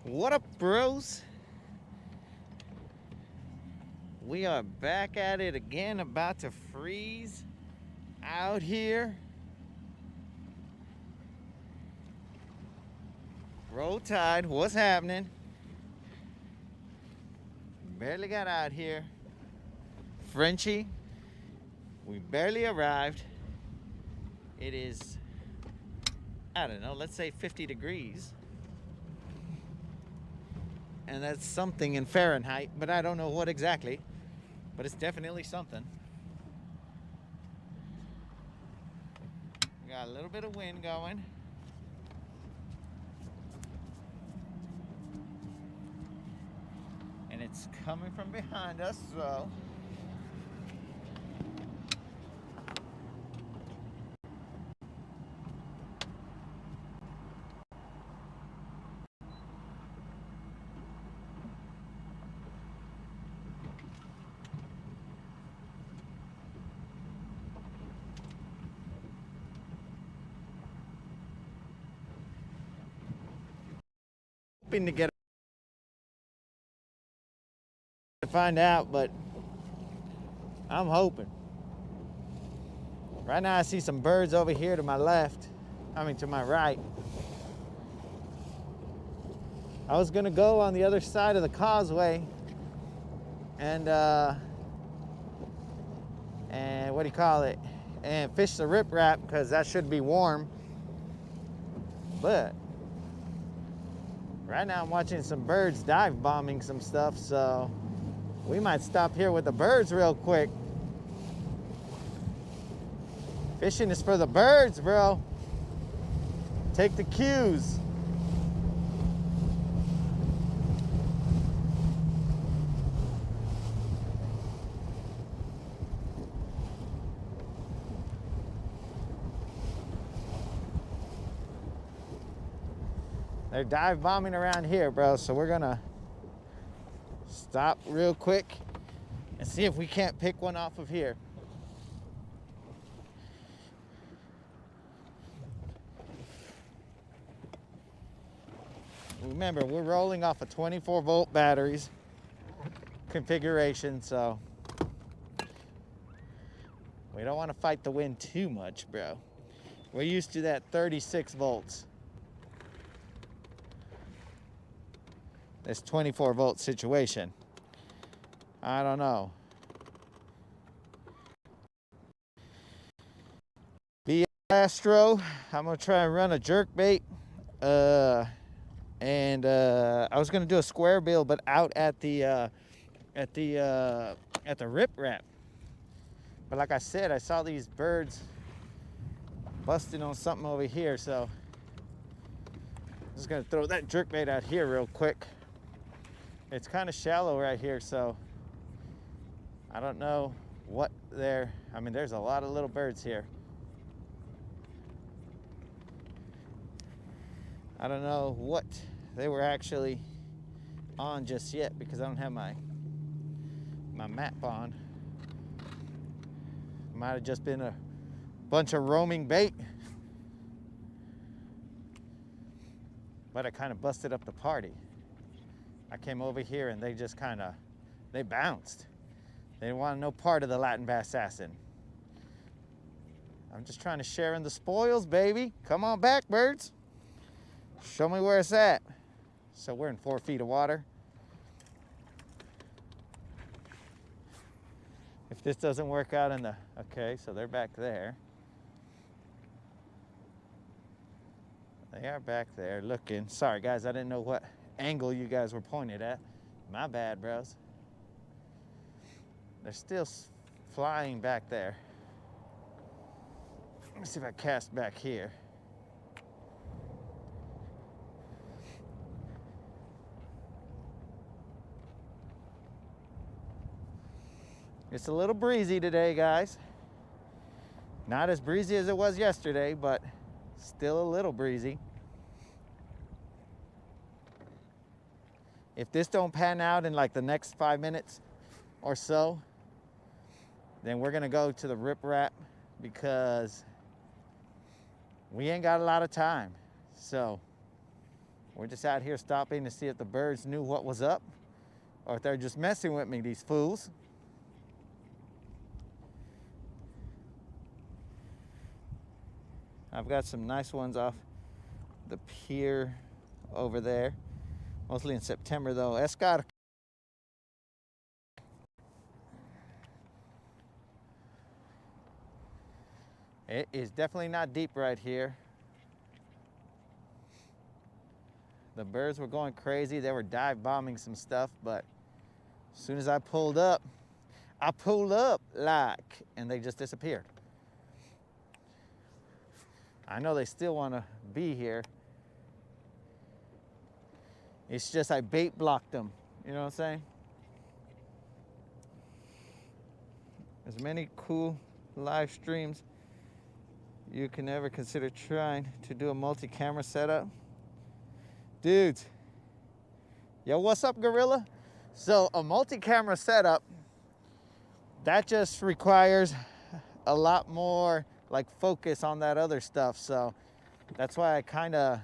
What up, bros? We are back at it again, about to freeze out here. Roll Tide, what's happening? Barely got out here. Frenchie, we barely arrived. It is, I don't know, let's say 50 degrees. And that's something in Fahrenheit, but I don't know what exactly. But it's definitely something. We got a little bit of wind going. And it's coming from behind us, so. Hoping to get to find out, but I'm hoping. Right now I see some birds over here to my left. I mean to my right. I was gonna go on the other side of the causeway and what do you call it? And fish the riprap because that should be warm. But right now I'm watching some birds dive bombing some stuff, so we might stop here with the birds real quick. Fishing is for the birds, bro. Take the cues. They're dive bombing around here, bro, so we're gonna stop real quick and see if we can't pick one off of here. Remember, we're rolling off a 24-volt batteries configuration, so we don't want to fight the wind too much, bro. We're used to that 36 volts. This 24-volt situation. I don't know. Be Astro. I'm gonna try and run a jerk bait. I was gonna do a square bill, but out at the riprap. But like I said, I saw these birds busting on something over here, so I'm just gonna throw that jerk bait out here real quick. It's kind of shallow right here, so I don't know what I mean, there's a lot of little birds here. I don't know what they were actually on just yet because I don't have my map on. Might have just been a bunch of roaming bait. But I kind of busted up the party. I came over here and they just they bounced. They didn't want no part of the Latin bass assassin. I'm just trying to share in the spoils, baby. Come on back, birds. Show me where it's at. So we're in 4 feet of water. If this doesn't work out okay, so they're back there. They are back there looking. Sorry guys, I didn't know what angle you guys were pointed at. My bad, bros. They're still flying back there. Let me see if I cast back here. It's a little breezy today, guys. Not as breezy as it was yesterday, but still a little breezy. If this don't pan out in like the next 5 minutes or so, then we're gonna go to the riprap because we ain't got a lot of time. So We're just out here stopping to see if the birds knew what was up or if they're just messing with me, these fools. I've got some nice ones off the pier over there, mostly in September though. Escar. It is definitely not deep right here. The birds were going crazy. They were dive bombing some stuff, but as soon as I pulled up like, and they just disappeared. I know they still want to be here. It's just I bait blocked them. You know what I'm saying? As many cool live streams you can ever consider trying to do a multi-camera setup. Dudes, yo, what's up, Gorilla? So a multi-camera setup, that just requires a lot more like focus on that other stuff. So that's why I kind of,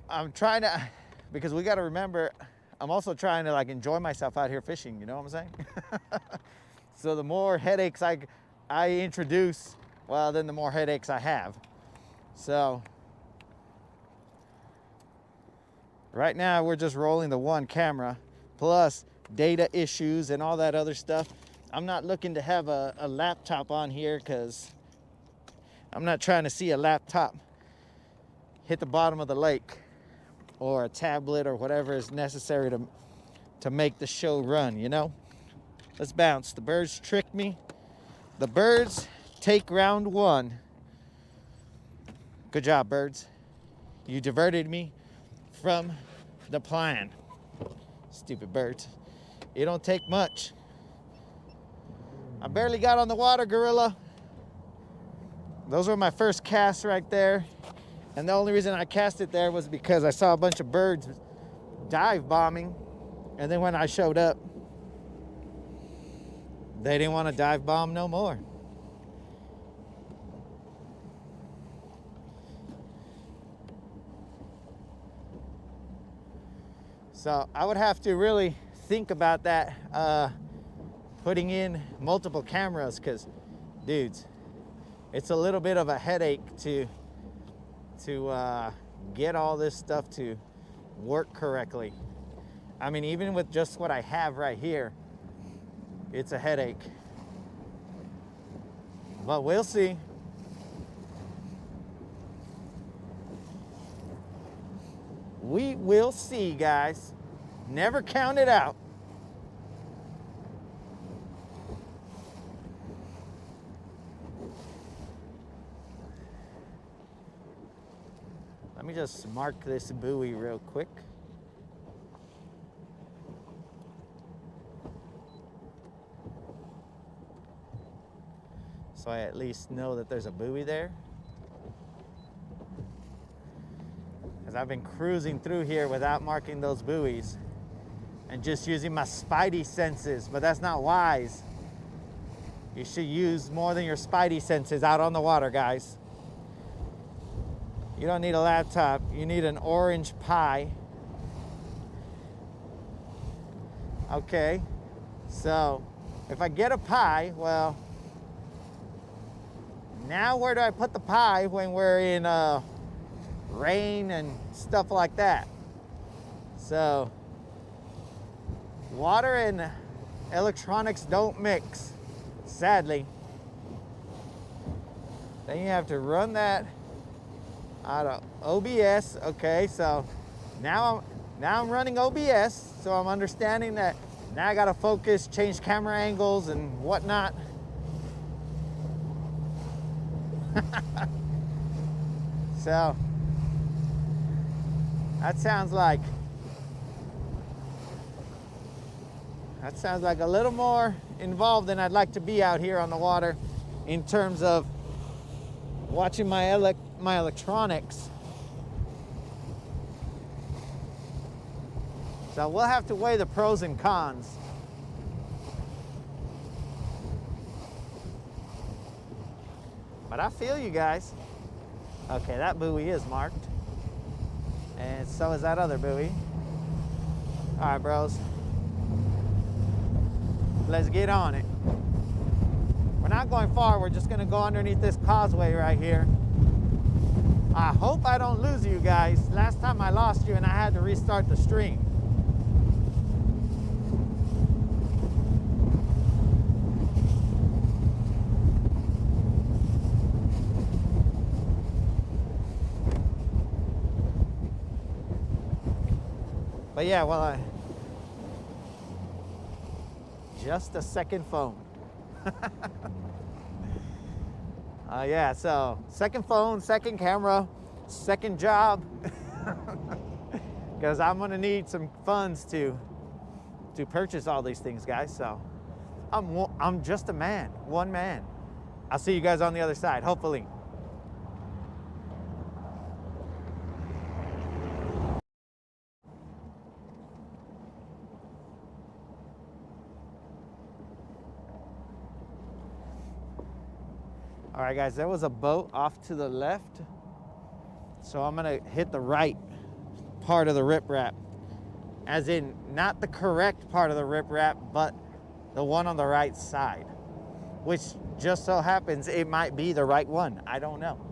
I'm trying to, because we got to remember, I'm also trying to like enjoy myself out here fishing, you know what I'm saying? So the more headaches I introduce, well, then the more headaches I have. So right now we're just rolling the one camera, plus data issues and all that other stuff. I'm not looking to have a laptop on here because I'm not trying to see a laptop hit the bottom of the lake, or a tablet, or whatever is necessary to make the show run, you know? Let's bounce. The birds tricked me. The birds take round one. Good job, birds. You diverted me from the plan. Stupid birds. It don't take much. I barely got on the water, Gorilla. Those were my first casts right there. And the only reason I cast it there was because I saw a bunch of birds dive bombing. And then when I showed up, they didn't want to dive bomb no more. So I would have to really think about that, putting in multiple cameras, because, dudes, it's a little bit of a headache to get all this stuff to work correctly. I mean, even with just what I have right here, it's a headache. But we'll see. We will see, guys. Never count it out. Let me just mark this buoy real quick. So I at least know that there's a buoy there. Because I've been cruising through here without marking those buoys and just using my spidey senses, but that's not wise. You should use more than your spidey senses out on the water, guys. You don't need a laptop, you need an orange pie. Okay, so if I get a pie, well, now where do I put the pie when we're in rain and stuff like that? So water and electronics don't mix, sadly. Then you have to run that out of OBS. Okay, so now I'm running OBS, so I'm understanding that now I gotta focus, change camera angles and whatnot. So that sounds like a little more involved than I'd like to be out here on the water in terms of watching my electronics. So we'll have to weigh the pros and cons. But I feel you guys. Okay, that buoy is marked. And so is that other buoy. All right, bros. Let's get on it. We're not going far. We're just gonna go underneath this causeway right here. I hope I don't lose you guys. Last time I lost you and I had to restart the stream. But yeah, well, just a second phone. Yeah, so second phone, second camera, second job, because I'm gonna need some funds to purchase all these things, guys. So I'm just a man, one man. I'll see you guys on the other side, hopefully. All right, guys, there was a boat off to the left. So I'm gonna hit the right part of the riprap. As in, not the correct part of the riprap, but the one on the right side. Which just so happens it might be the right one. I don't know.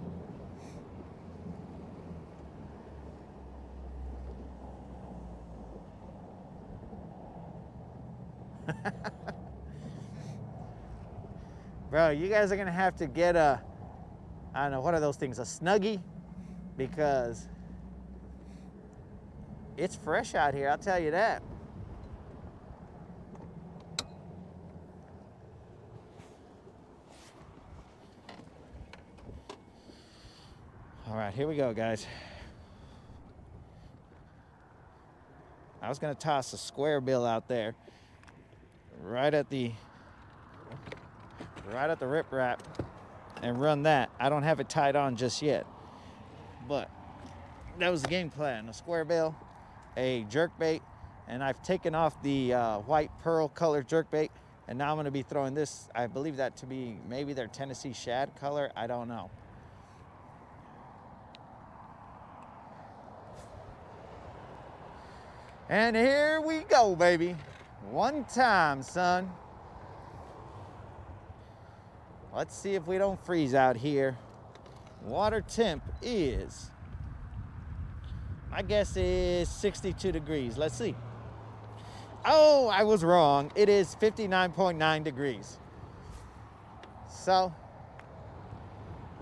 Bro, you guys are gonna have to get a, I don't know, what are those things, a Snuggie? Because it's fresh out here, I'll tell you that. All right, here we go, guys. I was gonna toss a square bill out there, right at the riprap, and run that. I don't have it tied on just yet, but that was the game plan. A square bill, a jerkbait, and I've taken off the white pearl color jerkbait, and now I'm gonna be throwing this. I believe that to be maybe their Tennessee shad color. I don't know. And here we go, baby. One time, son. Let's see if we don't freeze out here. Water temp is, my guess is 62 degrees. Let's see. Oh, I was wrong. It is 59.9 degrees. So,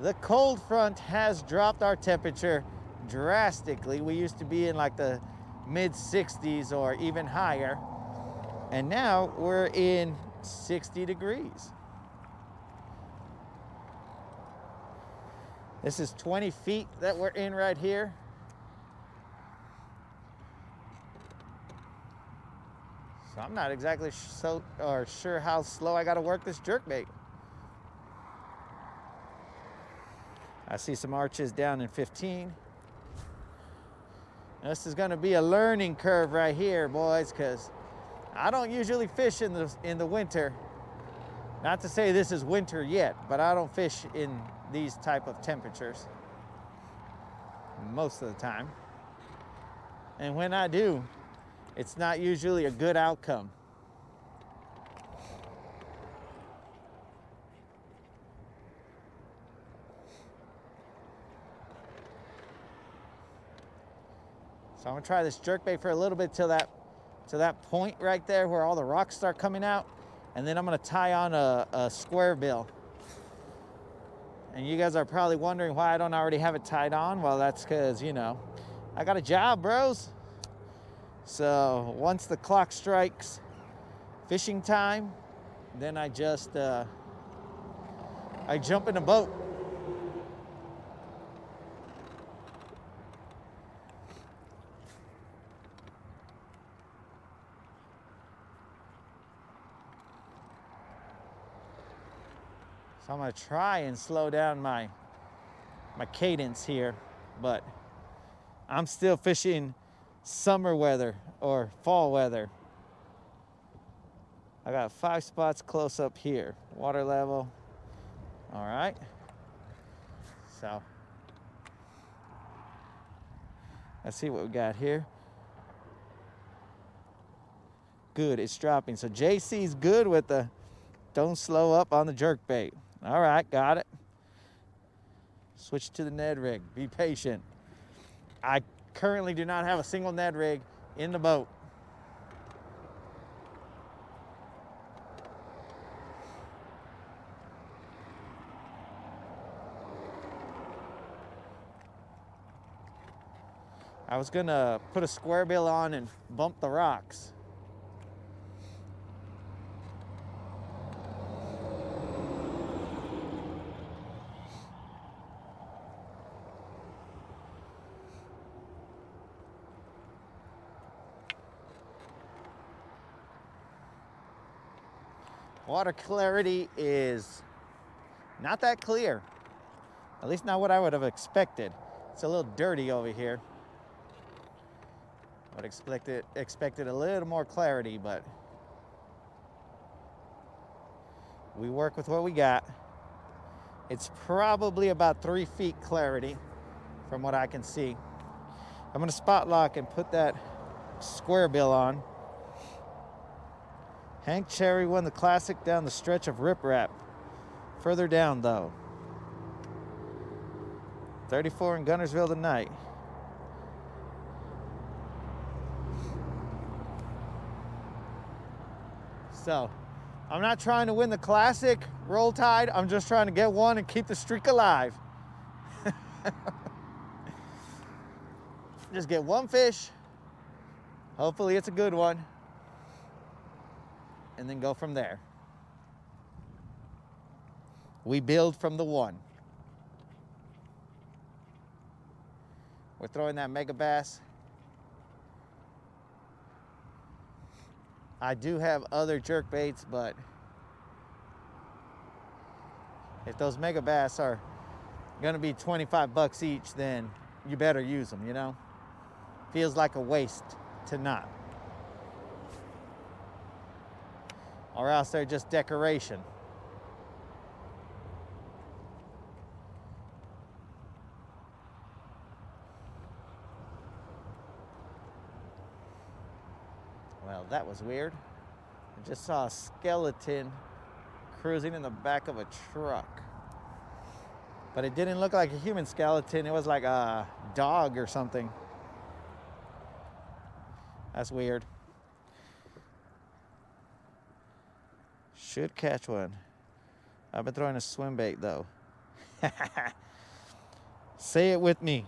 the cold front has dropped our temperature drastically. We used to be in like the mid 60s or even higher. And now we're in 60 degrees. This is 20 feet that we're in right here. So I'm not exactly sure how slow I got to work this jerkbait. I see some arches down in 15. This is going to be a learning curve right here, boys, because I don't usually fish in the winter. Not to say this is winter yet, but I don't fish in these type of temperatures most of the time. And when I do, it's not usually a good outcome. So I'm gonna try this jerkbait for a little bit till that point right there where all the rocks start coming out, and then I'm gonna tie on a square bill. And you guys are probably wondering why I don't already have it tied on. Well, that's because, you know, I got a job, bros. So once the clock strikes fishing time, then I just I jump in a boat. So I'm gonna try and slow down my cadence here, but I'm still fishing summer weather or fall weather. I got 5 spots close up here. Water level, all right. So Let's see what we got here. Good, it's dropping. So JC's good with the don't slow up on the jerk bait. All right, got it. Switch to the Ned rig. Be patient. I currently do not have a single Ned rig in the boat. I was gonna put a square bill on and bump the rocks. Water clarity is not that clear. At least not what I would have expected. It's a little dirty over here. I would expected a little more clarity, but we work with what we got. It's probably about 3 feet clarity from what I can see. I'm gonna spot lock and put that square bill on. Hank Cherry won the Classic down the stretch of Rip Rap. Further down though. 34 in Guntersville tonight. So, I'm not trying to win the Classic Roll Tide. I'm just trying to get one and keep the streak alive. Just get one fish. Hopefully it's a good one. And then go from there. We build from the one. We're throwing that mega bass. I do have other jerk baits, but if those mega bass are gonna be 25 bucks each, then you better use them, you know? Feels like a waste to not. Or else they're just decoration. Well, that was weird. I just saw a skeleton cruising in the back of a truck. But it didn't look like a human skeleton. It was like a dog or something. That's weird. Should catch one. I've been throwing a swim bait though. Say it with me.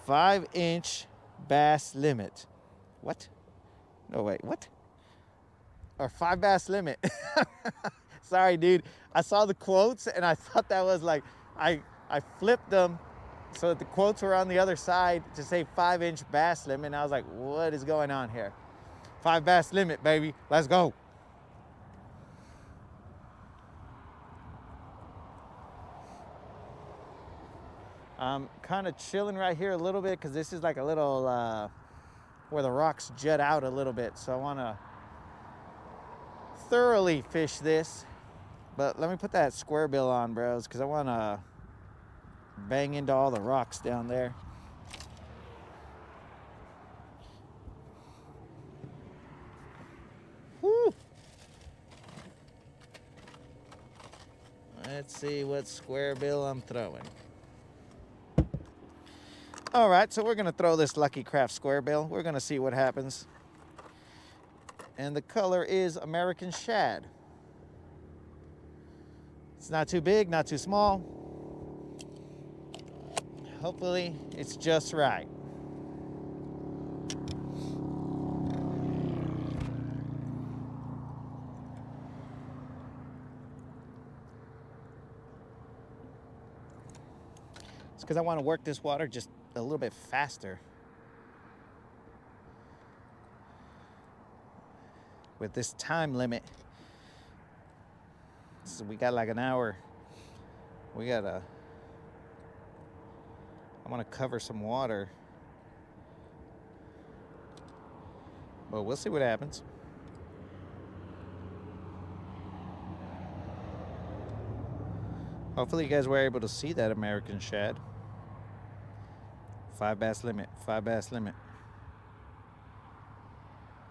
5-inch bass limit. What? No, wait, what? Or 5 bass limit. Sorry, dude. I saw the quotes and I thought that was like, I flipped them so that the quotes were on the other side to say 5-inch bass limit. And I was like, what is going on here? 5 bass limit, baby. Let's go. I'm kind of chilling right here a little bit because this is like a little where the rocks jut out a little bit. So I want to thoroughly fish this. But let me put that square bill on, bros, because I want to bang into all the rocks down there. Woo! Let's see what square bill I'm throwing. All right, so we're gonna throw this Lucky Craft square bill. We're gonna see what happens. And the color is American Shad. It's not too big, not too small. Hopefully it's just right. It's because I want to work this water just a little bit faster. With this time limit. So we got like an hour. We gotta, I want to cover some water. But we'll see what happens. Hopefully you guys were able to see that American Shad. 5 bass limit, 5 bass limit.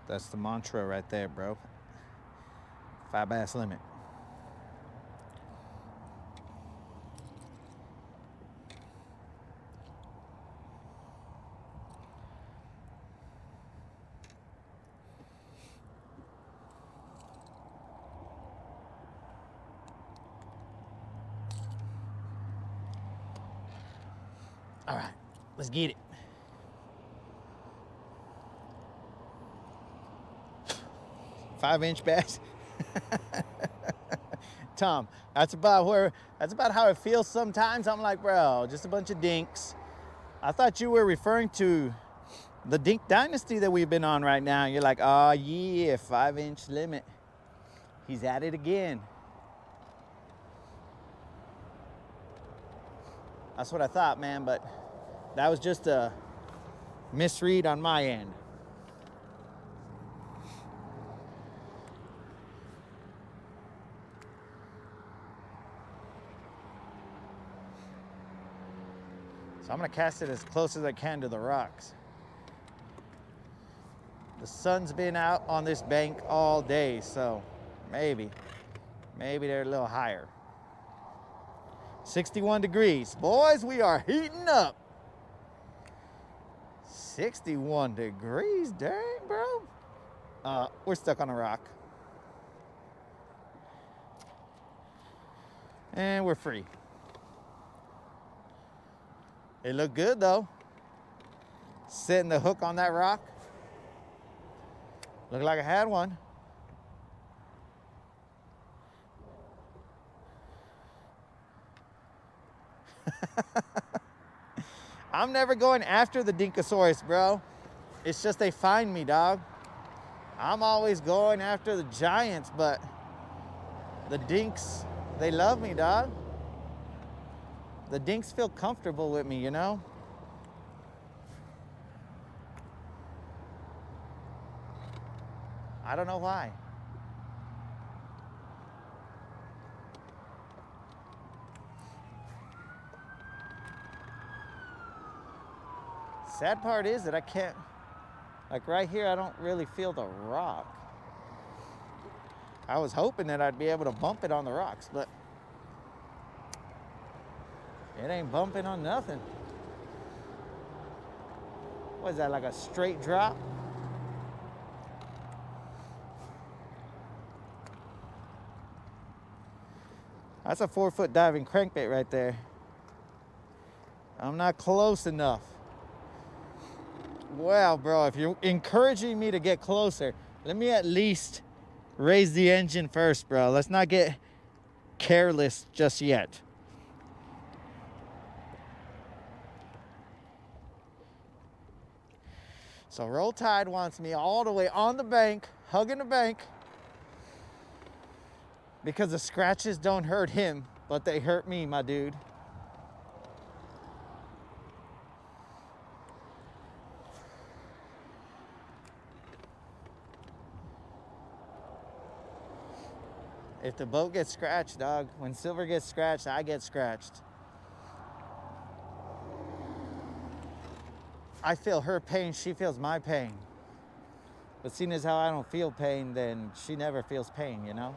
That's the mantra right there, bro. 5 bass limit. All right, let's get it. Five-inch bass. Tom, that's about how it feels sometimes. I'm like, bro, just a bunch of dinks. I thought you were referring to the dink dynasty that we've been on right now. You're like, oh yeah, 5-inch limit. He's at it again. That's what I thought, man, but that was just a misread on my end. So I'm gonna cast it as close as I can to the rocks. The sun's been out on this bank all day, so maybe they're a little higher. 61 degrees. Boys, we are heating up. 61 degrees, dang, bro. We're stuck on a rock. And we're free. It looked good though. Setting the hook on that rock. Looked like I had one. I'm never going after the Dinkosaurus, bro. It's just they find me, dog. I'm always going after the giants, but the dinks, they love me, dog. The dinks feel comfortable with me, you know? I don't know why. Sad part is that I can't, like right here, I don't really feel the rock. I was hoping that I'd be able to bump it on the rocks, but it ain't bumping on nothing. What is that, like a straight drop? That's a 4-foot diving crankbait right there. I'm not close enough. Well, bro, if you're encouraging me to get closer, let me at least raise the engine first, bro. Let's not get careless just yet. So Roll Tide wants me all the way on the bank, hugging the bank, because the scratches don't hurt him, but they hurt me, my dude. If the boat gets scratched, dog, when Silver gets scratched, I get scratched. I feel her pain, she feels my pain. But seeing as how I don't feel pain, then she never feels pain, you know?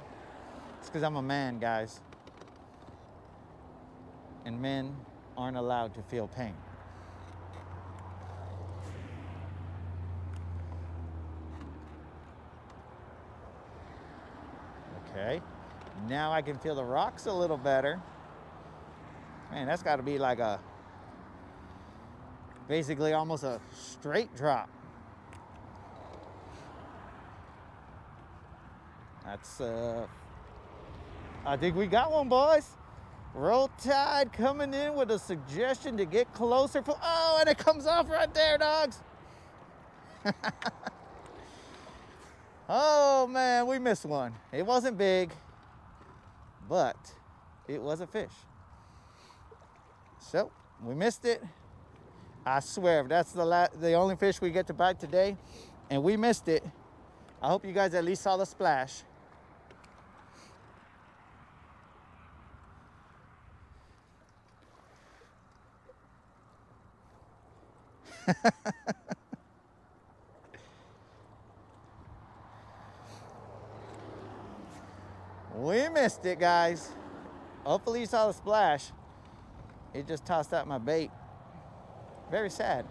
It's because I'm a man, guys. And men aren't allowed to feel pain. Okay. Now I can feel the rocks a little better. Man, that's got to be like a, basically almost a straight drop. That's, I think we got one, boys. Roll Tide coming in with a suggestion to get closer. Oh, and it comes off right there, dogs. Oh, man, we missed one. It wasn't big, but it was a fish. So, we missed it. I swear, if that's the only fish we get to bite today, and we missed it, I hope you guys at least saw the splash. We missed it, guys. Hopefully you saw the splash. It just tossed out my bait. Very sad.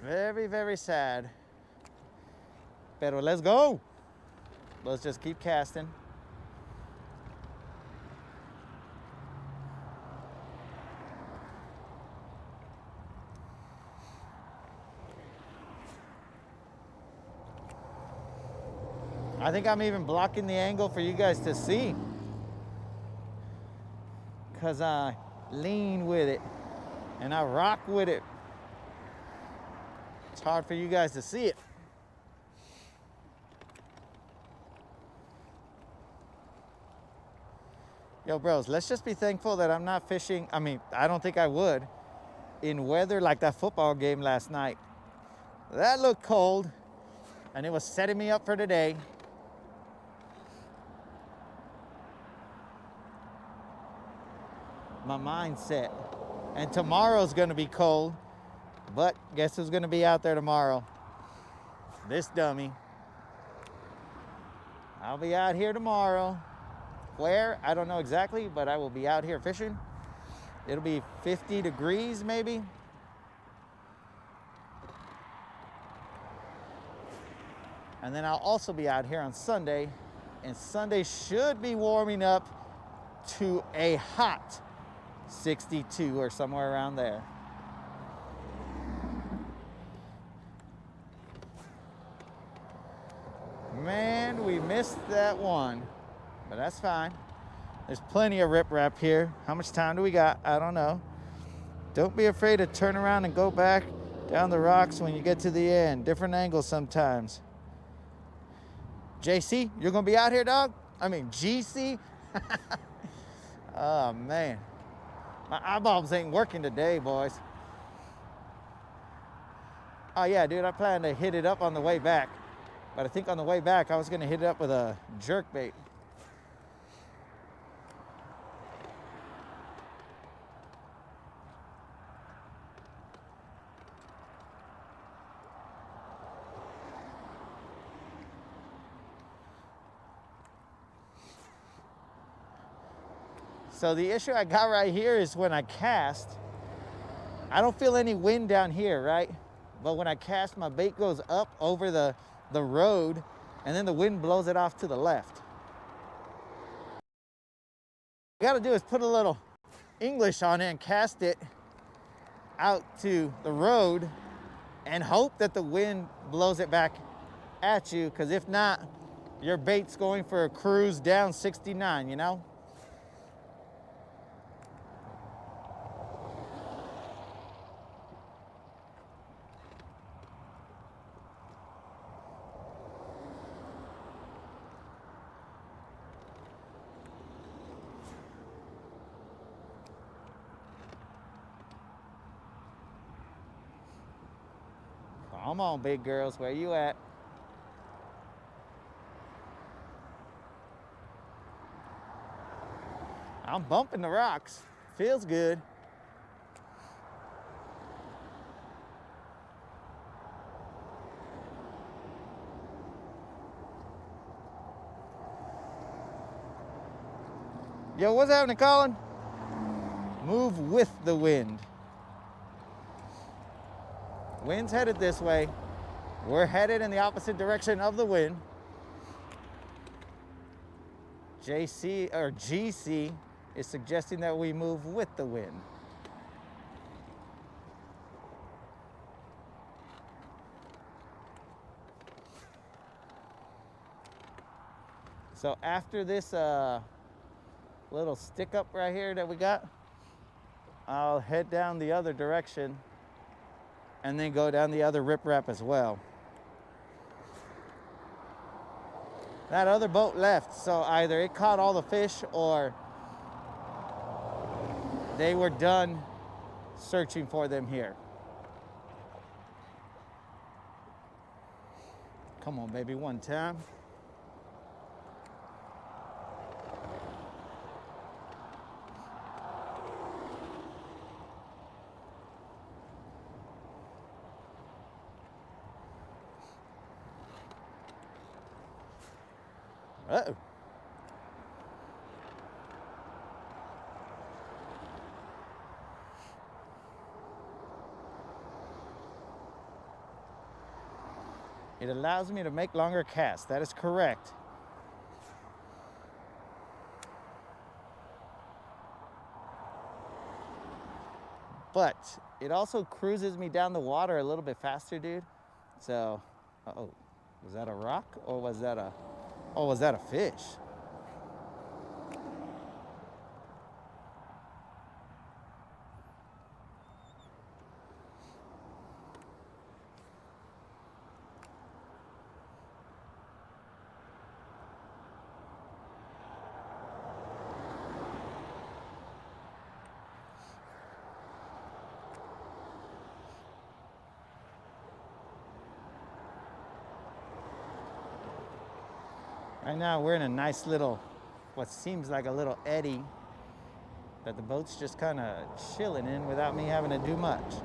Very, very sad. Pero let's go. Let's just keep casting. I think I'm even blocking the angle for you guys to see, because I lean with it and I rock with it. It's hard for you guys to see it. Yo, bros, let's just be thankful that I'm not fishing. I mean, I don't think I would in weather like that football game last night. That looked cold, and it was setting me up for today. My mindset. And tomorrow's gonna be cold, but guess who's gonna be out there tomorrow? This dummy. I'll be out here tomorrow. Where? I don't know exactly, but I will be out here fishing. It'll be 50 degrees maybe. And then I'll also be out here on Sunday, and Sunday should be warming up to a hot 62 or somewhere around there. Man, we missed that one, but that's fine. There's plenty of riprap here. How much time do we got? I don't know. Don't be afraid to turn around and go back down the rocks when you get to the end. Different angles sometimes. JC, you're gonna be out here, dog? I mean, GC? Oh, man. My eyeballs ain't working today, boys. Oh, yeah, dude, I plan to hit it up on the way back. But I think on the way back, I was gonna hit it up with a jerk bait. So the issue I got right here is when I cast, I don't feel any wind down here, right? But when I cast, my bait goes up over the road, and then the wind blows it off to the left. What you gotta do is put a little English on it and cast it out to the road and hope that the wind blows it back at you, because if not, your bait's going for a cruise down 69, you know? Come on, big girls, where you at? I'm bumping the rocks. Feels good. Yo, what's happening, Colin? Move with the wind. Wind's headed this way. We're headed in the opposite direction of the wind. JC or GC is suggesting that we move with the wind. So after this little stick up right here that we got, I'll head down the other direction and then go down the other riprap as well. That other boat left, so either it caught all the fish or they were done searching for them here. Come on, baby, one time. Uh-oh. It allows me to make longer casts. That is correct. But it also cruises me down the water a little bit faster, dude. So, uh-oh. Was that a rock or was that a, oh, was that a fish? Right now we're in a nice little, what seems like a little eddy that the boat's just kind of chilling in without me having to do much.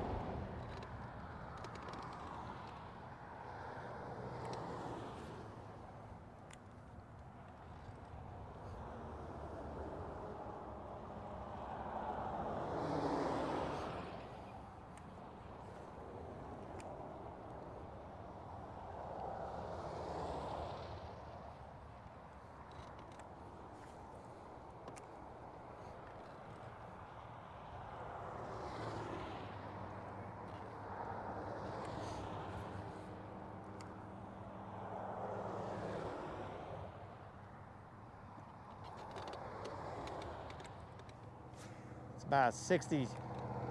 About 60,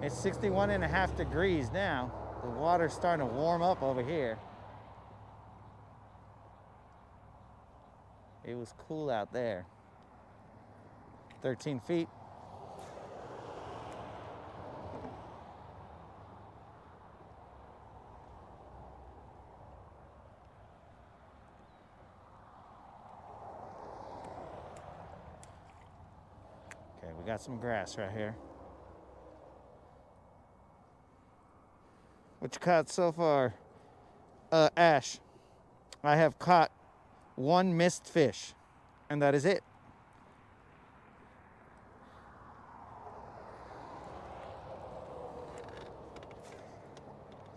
it's 61.5 degrees now. The water's starting to warm up over here. It was cool out there. 13 feet. Okay, we got some grass right here. What you caught so far? Ash, I have caught one missed fish, and that is it.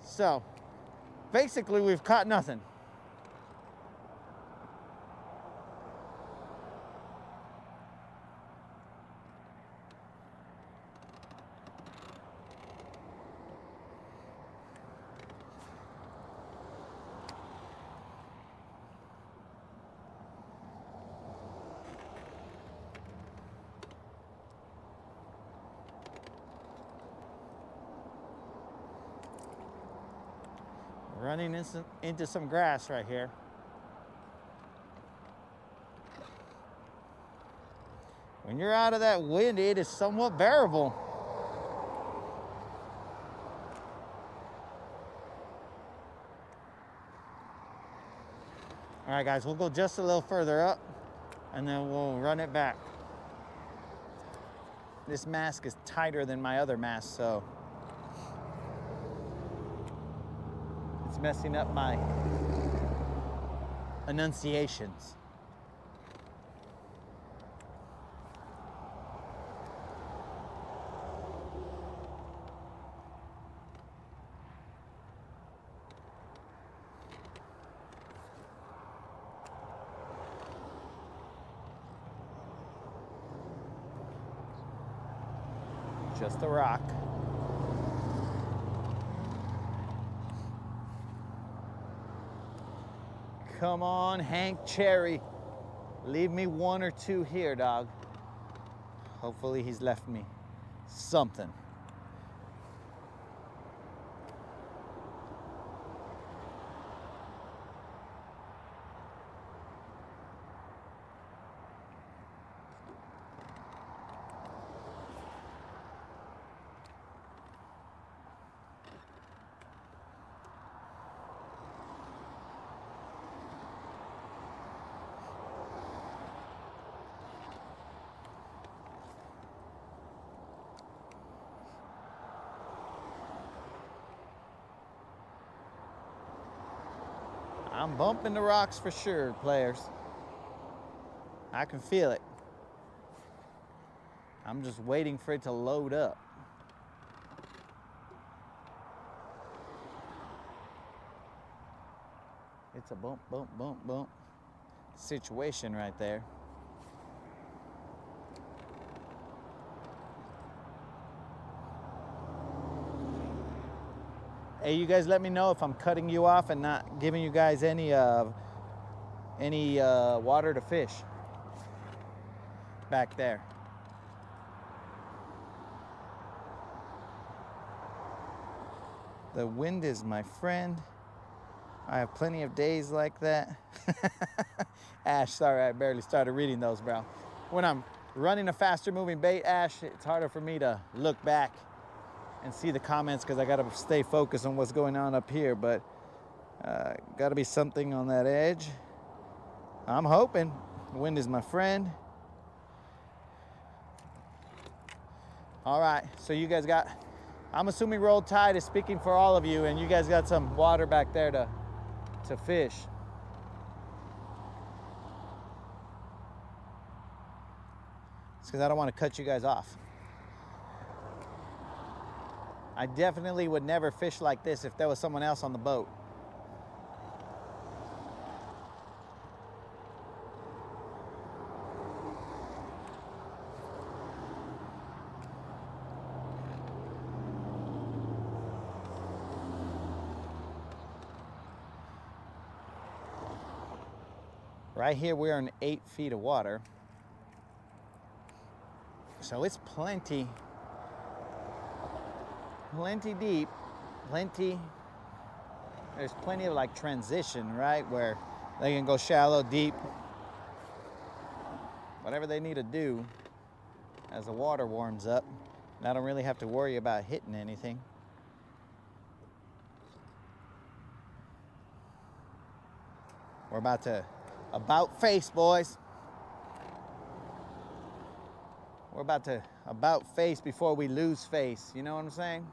So, basically we've caught nothing. Running into some grass right here. When you're out of that wind, it is somewhat bearable. All right, guys, we'll go just a little further up and then we'll run it back. This mask is tighter than my other mask, so it's messing up my enunciations. Just a rock. Come on, Hank Cherry. Leave me one or two here, dog. Hopefully he's left me something. I'm bumping the rocks for sure, players. I can feel it. I'm just waiting for it to load up. It's a bump, bump, bump, bump situation right there. Hey, you guys let me know if I'm cutting you off and not giving you guys any water to fish back there. The wind is my friend. I have plenty of days like that. Ash, sorry, I barely started reading those, bro. When I'm running a faster moving bait, Ash, it's harder for me to look back and see the comments because I gotta stay focused on what's going on up here, but gotta be something on that edge. I'm hoping. The wind is my friend. All right, so you guys got, I'm assuming roll tide is speaking for all of you, and you guys got some water back there to fish. It's because I don't want to cut you guys off. I definitely would never fish like this if there was someone else on the boat. Right here, we're in 8 feet of water. So it's plenty deep, there's plenty of like transition, right? Where they can go shallow, deep, whatever they need to do as the water warms up. And I don't really have to worry about hitting anything. We're about to about face, boys. We're about to about face before we lose face. You know what I'm saying?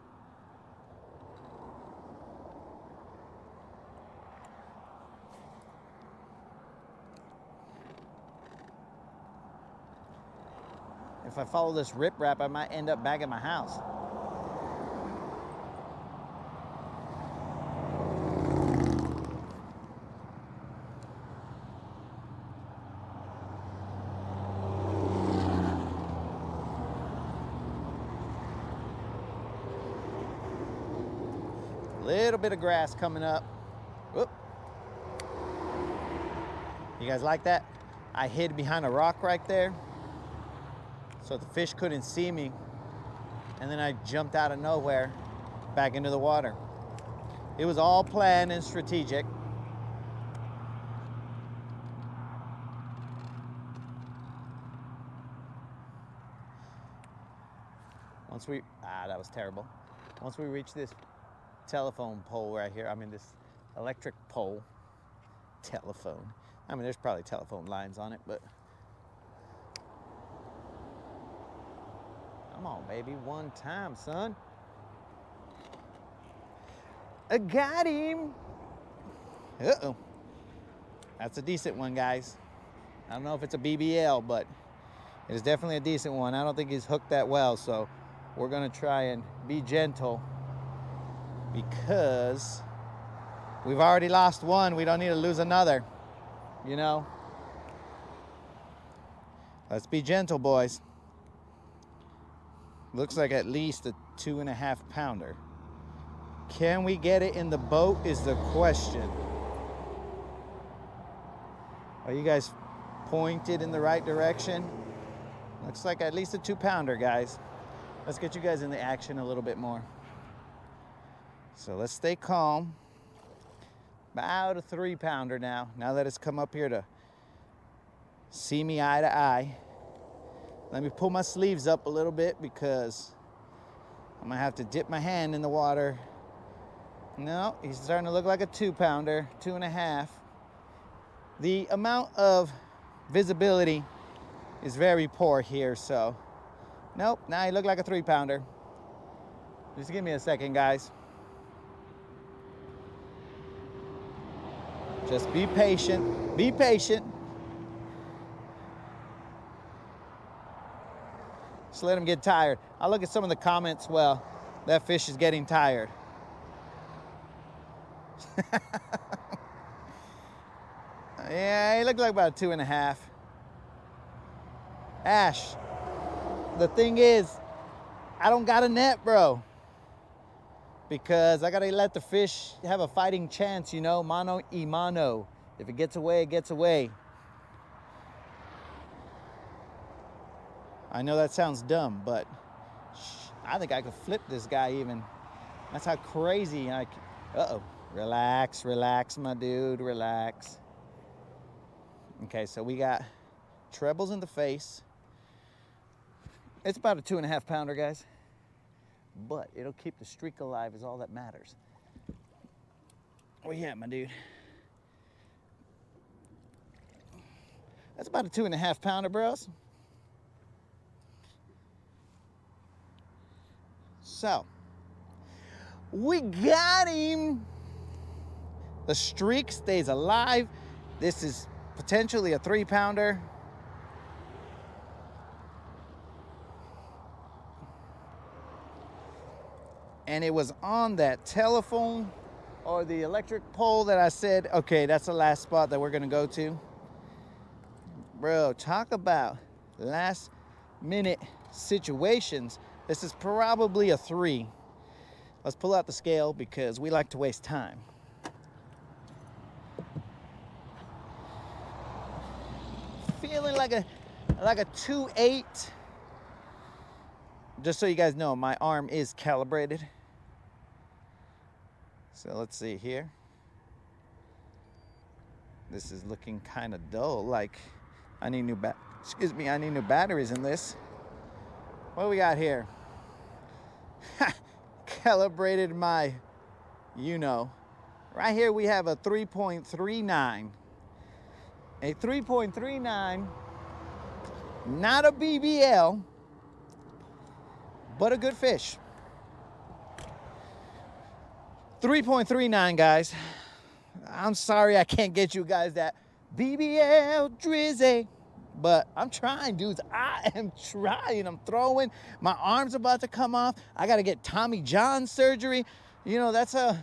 If I follow this riprap, I might end up back at my house. Little bit of grass coming up. Whoop. You guys like that? I hid behind a rock right there so the fish couldn't see me, and then I jumped out of nowhere back into the water. It was all planned and strategic. Once we, that was terrible. Once we reach this telephone pole right here, I mean this electric pole, telephone. I mean there's probably telephone lines on it, but come on, baby, one time, son. I got him. Uh-oh. That's a decent one, guys. I don't know if it's a BBL, but it is definitely a decent one. I don't think he's hooked that well, so we're gonna try and be gentle because we've already lost one. We don't need to lose another, you know? Let's be gentle, boys. Looks like at least a 2.5 pounder. Can we get it in the boat is the question. Are you guys pointed in the right direction? Looks like at least a 2 pounder, guys. Let's get you guys in the action a little bit more. So let's stay calm. About a 3 pounder now that it's come up here to see me eye to eye. Let me pull my sleeves up a little bit because I'm gonna have to dip my hand in the water. No, he's starting to look like a 2 pounder, 2.5. The amount of visibility is very poor here, so nope, now he looked like a 3 pounder. Just give me a second, guys. Just be patient. Be patient. Just let him get tired. I look at some of the comments. Well, that fish is getting tired. Yeah, he looked like about 2.5. Ash, the thing is, I don't got a net, bro. Because I gotta let the fish have a fighting chance, you know, mano y mano. If it gets away, it gets away. I know that sounds dumb, but I think I could flip this guy even. That's how crazy I can. Uh-oh. Relax, relax, my dude, relax. Okay, so we got trebles in the face. It's about a 2.5 pounder, guys. But it'll keep the streak alive is all that matters. Where you at, my dude? That's about a 2.5 pounder, bros. So, we got him. The streak stays alive. This is potentially a 3 pounder. And it was on that telephone or the electric pole that I said, okay, that's the last spot that we're gonna go to. Bro, talk about last minute situations. This is probably a 3. Let's pull out the scale because we like to waste time. Feeling like a 2.8. Just so you guys know, my arm is calibrated. So let's see here. This is looking kind of dull. Like I need new I need new batteries in this. What do we got here? Calibrated my, you know. Right here we have a 3.39. A 3.39, not a BBL, but a good fish. 3.39, guys. I'm sorry I can't get you guys that BBL drizzy, but I'm trying, dudes. I am trying. I'm throwing. My arm's about to come off. I got to get Tommy John surgery. You know, that's how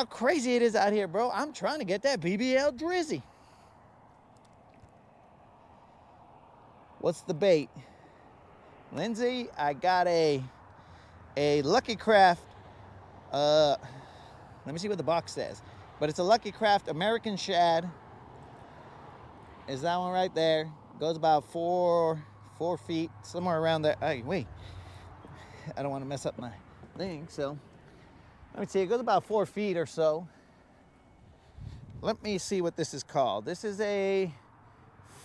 crazy it is out here, bro. I'm trying to get that BBL drizzy. What's the bait? Lindsay, I got a Lucky Craft. Let me see what the box says. But it's a Lucky Craft American Shad. Is that one right there? Goes about 4 feet, somewhere around there. Hey, wait. I don't want to mess up my thing, so let me see. It goes about 4 feet or so. Let me see what this is called. This is a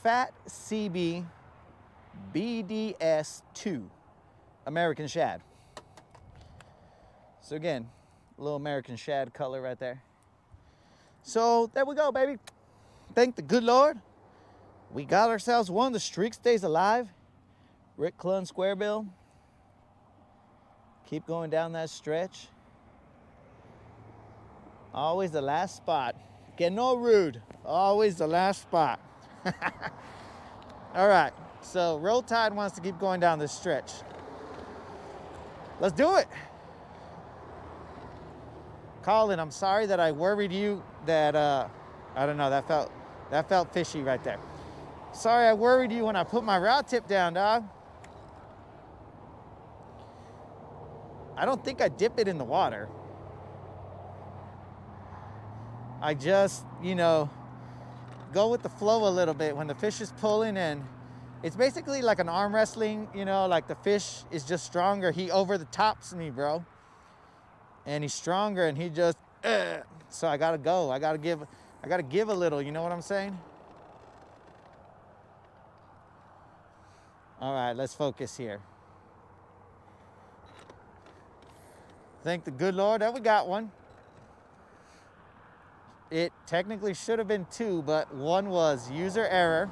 Fat CB BDS2 American Shad. So again, a little American Shad color right there. So there we go, baby. Thank the good Lord. We got ourselves one. The streak stays alive. Rick Clun Squarebill. Keep going down that stretch. Always the last spot. Get no rude. Always the last spot. All right. So Roll Tide wants to keep going down this stretch. Let's do it. Colin, I'm sorry that I worried you that, I don't know, that felt fishy right there. Sorry I worried you when I put my rod tip down, dog. I don't think I dip it in the water. I just, you know, go with the flow a little bit when the fish is pulling, and it's basically like an arm wrestling, you know, like the fish is just stronger. He over the tops me, bro. And he's stronger and he just, so I gotta go. I gotta give a little, you know what I'm saying? All right, let's focus here. Thank the good Lord that we got one. It technically should have been 2, but 1 was user error.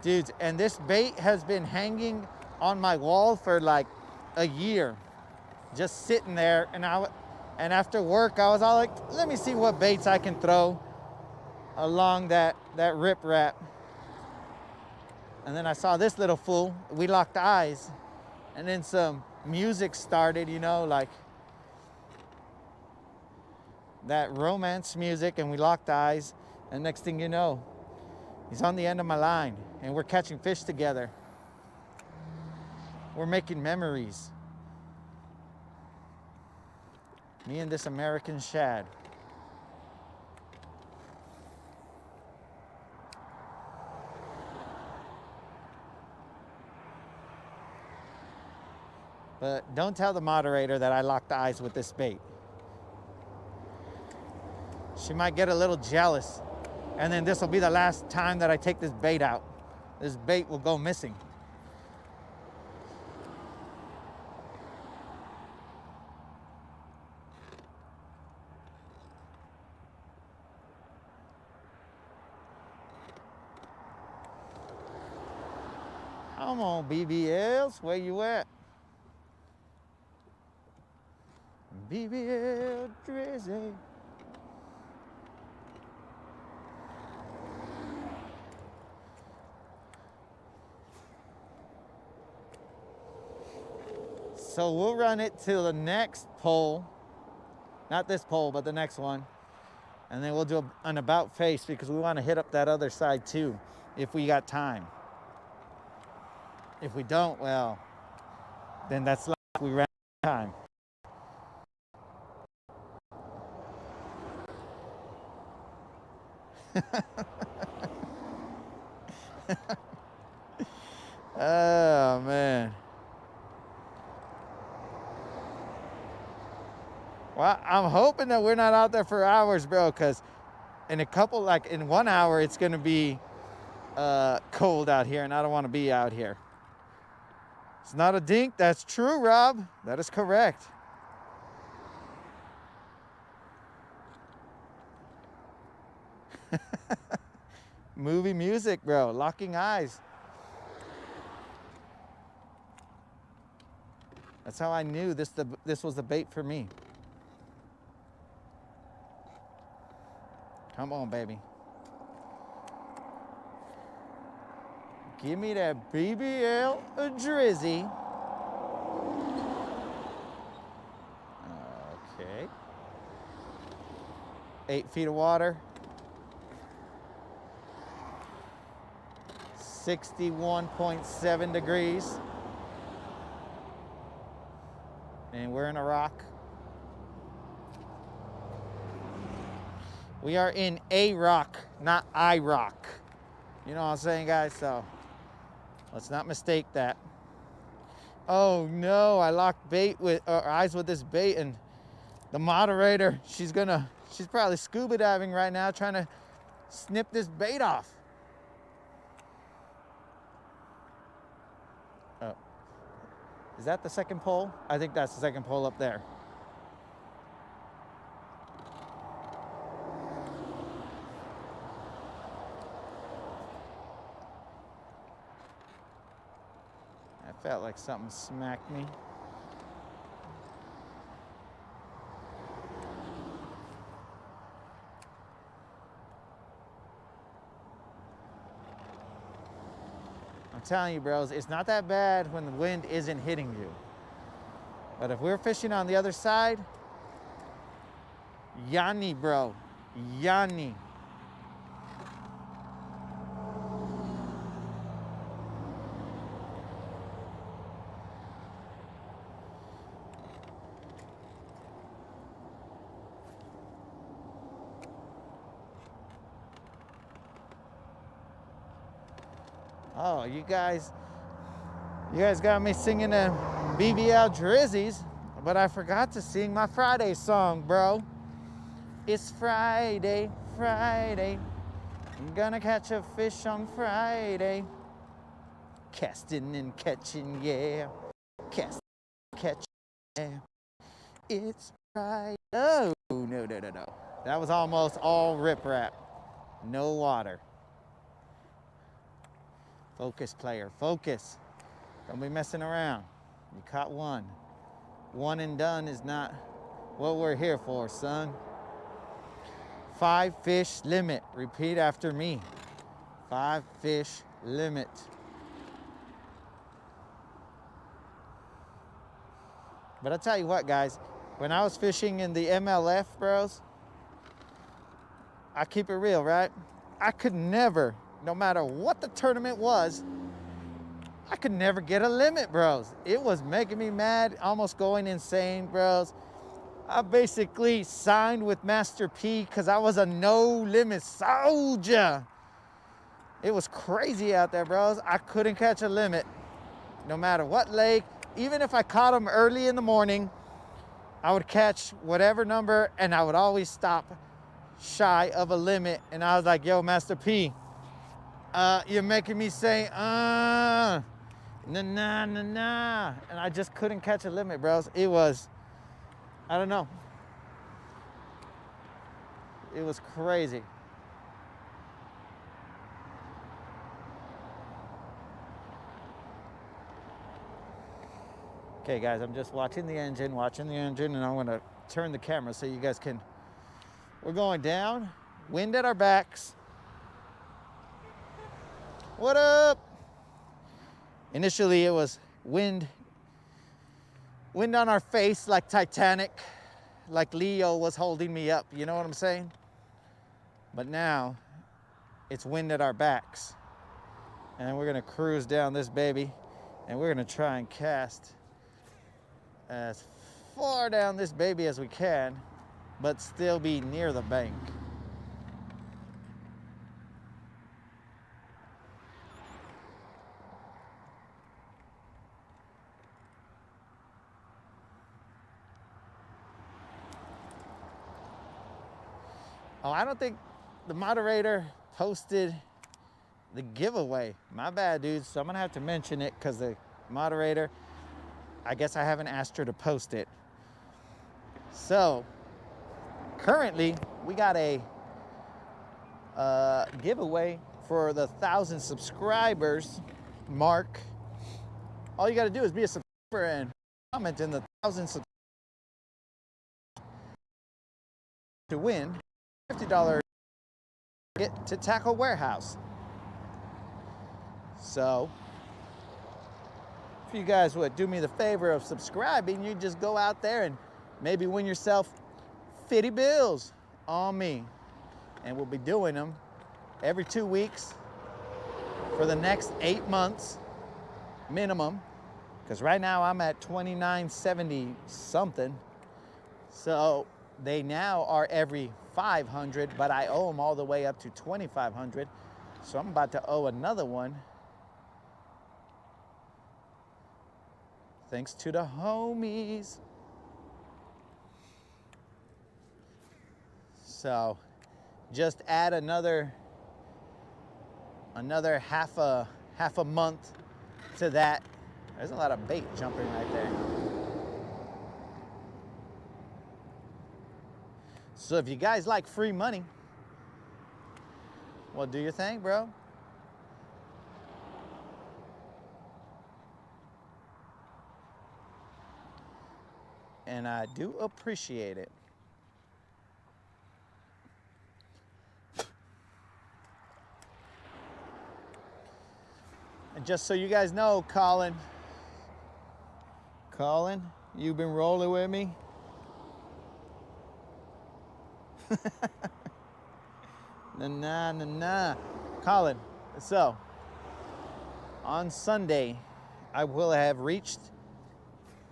Dudes, and this bait has been hanging on my wall for like a year, just sitting there. And after work, I was all like, let me see what baits I can throw along that riprap. And then I saw this little fool. We locked eyes, and then some music started, you know, like that romance music, and we locked eyes. And next thing you know, he's on the end of my line, and we're catching fish together. We're making memories. Me and this American shad. But don't tell the moderator that I locked eyes with this bait. She might get a little jealous, and then this will be the last time that I take this bait out. This bait will go missing. Come on, BBLs, where you at? BBL Drizzy. So we'll run it to the next pole. Not this pole, but the next one. And then we'll do an about face because we want to hit up that other side too, if we got time. If we don't, well, then that's like we ran out of time. Oh, man. Well, I'm hoping that we're not out there for hours, bro, because in in 1 hour, it's going to be cold out here, and I don't want to be out here. It's not a dink. That's true, Rob. That is correct. Movie music, bro. Locking eyes. That's how I knew this was the bait for me. Come on, baby. Give me that BBL Drizzy. Okay. 8 feet of water. 61.7 degrees. And we're in a rock. We are in a rock, not I rock. You know what I'm saying, guys? So let's not mistake that. Oh no, I locked eyes with this bait, and the moderator, she's probably scuba diving right now trying to snip this bait off. Oh. Is that the second pole? I think that's the second pole up there. I felt like something smacked me. I'm telling you, bros, it's not that bad when the wind isn't hitting you. But if we're fishing on the other side, Yanni, bro, Yanni. Oh, you guys got me singing the BBL Drizzies, but I forgot to sing my Friday song, bro. It's Friday, Friday. I'm gonna catch a fish on Friday. Casting and catching, yeah. Casting and catching, yeah. It's Friday. Oh, no. That was almost all riprap. No water. Focus, player, focus. Don't be messing around. You caught one. One and done is not what we're here for, son. 5 fish limit. Repeat after me. 5 fish limit. But I'll tell you what, guys, when I was fishing in the MLF, bros, I keep it real, right? I could never, no matter what the tournament was, I could never get a limit, bros. It was making me mad, almost going insane, bros. I basically signed with Master P because I was a no-limit soldier. It was crazy out there, bros. I couldn't catch a limit, no matter what lake. Even if I caught them early in the morning, I would catch whatever number, and I would always stop shy of a limit. And I was like, yo, Master P, you're making me say, nah, nah, nah, nah. And I just couldn't catch a limit, bros. It was, I don't know. It was crazy. Okay, guys, I'm just watching the engine, and I'm gonna turn the camera so you guys can, we're going down, wind at our backs. What up? Initially, it was wind on our face like Titanic, like Leo was holding me up, you know what I'm saying? But now, it's wind at our backs. And we're gonna cruise down this baby, and we're gonna try and cast as far down this baby as we can, but still be near the bank. Oh, I don't think the moderator posted the giveaway. My bad, dudes. So I'm gonna have to mention it because the moderator, I guess I haven't asked her to post it. So currently we got a giveaway for the 1,000 subscribers mark. All you got to do is be a subscriber and comment in the 1,000 subscribers to win $50 ticket to Tackle Warehouse. So if you guys would do me the favor of subscribing, you just go out there and maybe win yourself 50 bills on me. And we'll be doing them every 2 weeks for the next 8 months minimum, because right now I'm at 2970 something. So they now are every 500, but I owe them all the way up to 2,500. So I'm about to owe another one. Thanks to the homies. So just add another half a month to that. There's a lot of bait jumping right there. So if you guys like free money, well, do your thing, bro. And I do appreciate it. And just so you guys know, Colin, you've been rolling with me. Nah. Colin, so on Sunday, I will have reached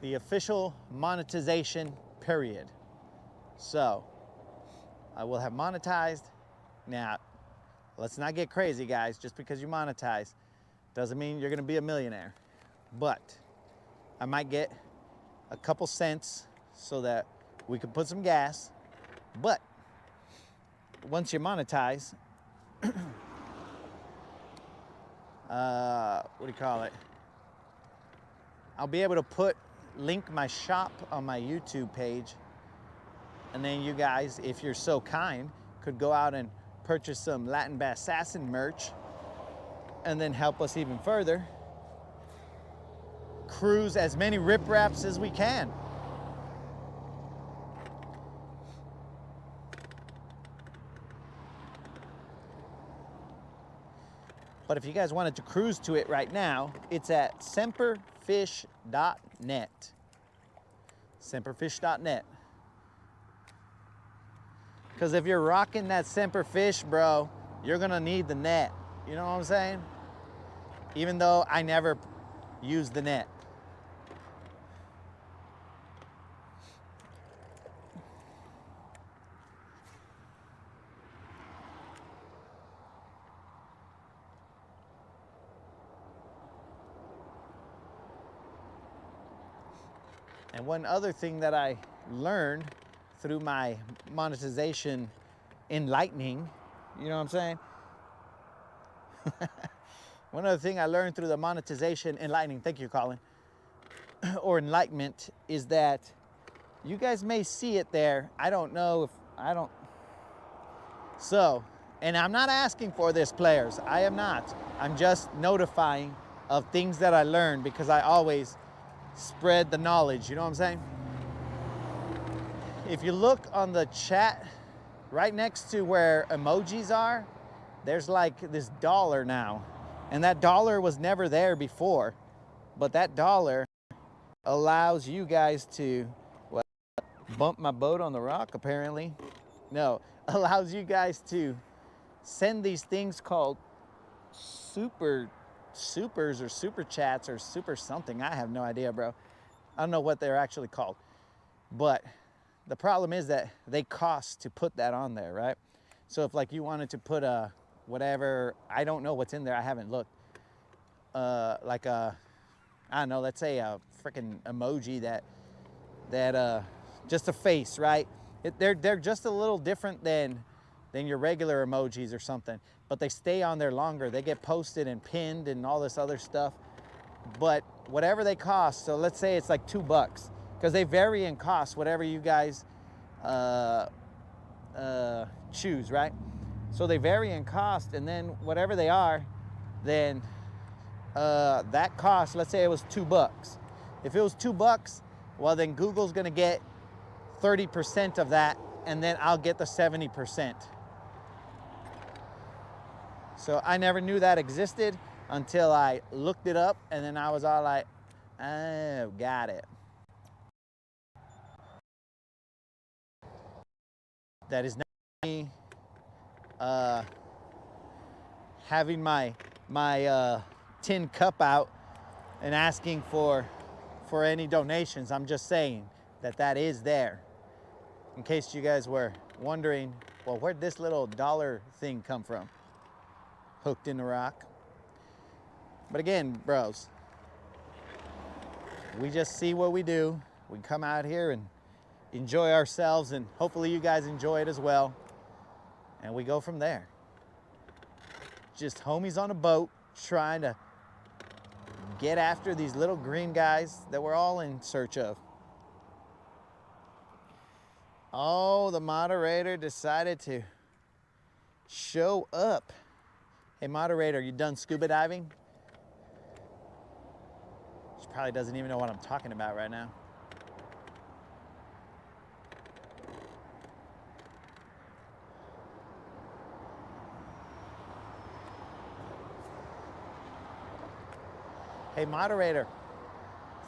the official monetization period. So I will have monetized. Now, let's not get crazy, guys. Just because you monetize doesn't mean you're gonna be a millionaire. But I might get a couple cents so that we can put some gas. But once you monetize, what do you call it? I'll be able to link my shop on my YouTube page, and then you guys, if you're so kind, could go out and purchase some Latin Bass Assassin merch and then help us even further cruise as many ripraps as we can. But if you guys wanted to cruise to it right now, it's at semperfish.net. Semperfish.net. Because if you're rocking that Semperfish, bro, you're gonna need the net. You know what I'm saying? Even though I never use the net. And one other thing that I learned through my monetization enlightening, you know what I'm saying? One other thing I learned through the monetization enlightening, thank you, Colin, or enlightenment, is that you guys may see it there. I don't know if, I don't. So, and I'm not asking for this, players. I am not. I'm just notifying of things that I learned because I always spread the knowledge, you know what I'm saying? If you look on the chat, right next to where emojis are, there's like this dollar now. And that dollar was never there before. But that dollar allows you guys to, what, bump my boat on the rock apparently? No, allows you guys to send these things called supers or super chats or super something. I have no idea, bro. I don't know what they're actually called. But the problem is that they cost to put that on there, right? So if like you wanted to put a whatever, I don't know what's in there, I haven't looked. Like a, I don't know, let's say a freaking emoji that just a face, right? They're just a little different than your regular emojis or something, but they stay on there longer. They get posted and pinned and all this other stuff. But whatever they cost, so let's say it's like $2, because they vary in cost, whatever you guys choose, right? So they vary in cost, and then whatever they are, then that cost, let's say it was $2. If it was $2, well then Google's gonna get 30% of that, and then I'll get the 70%. So I never knew that existed until I looked it up, and then I was all like, oh, got it. That is not me having my tin cup out and asking for any donations. I'm just saying that is there. In case you guys were wondering, well, where'd this little dollar thing come from? Hooked in the rock. But again, bros, we just see what we do. We come out here and enjoy ourselves, and hopefully you guys enjoy it as well. And we go from there. Just homies on a boat trying to get after these little green guys that we're all in search of. Oh, the moderator decided to show up. Hey, moderator, you done scuba diving? She probably doesn't even know what I'm talking about right now. Hey, moderator,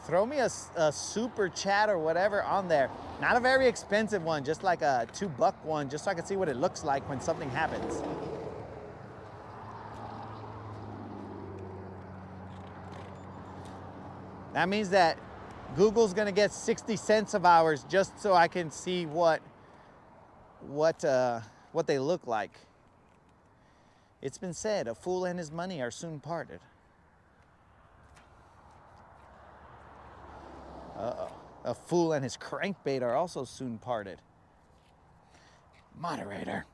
throw me a super chat or whatever on there. Not a very expensive one, just like a $2 one, just so I can see what it looks like when something happens. That means that Google's gonna get 60 cents of ours just so I can see what they look like. It's been said, a fool and his money are soon parted. Uh-oh. A fool and his crankbait are also soon parted. Moderator.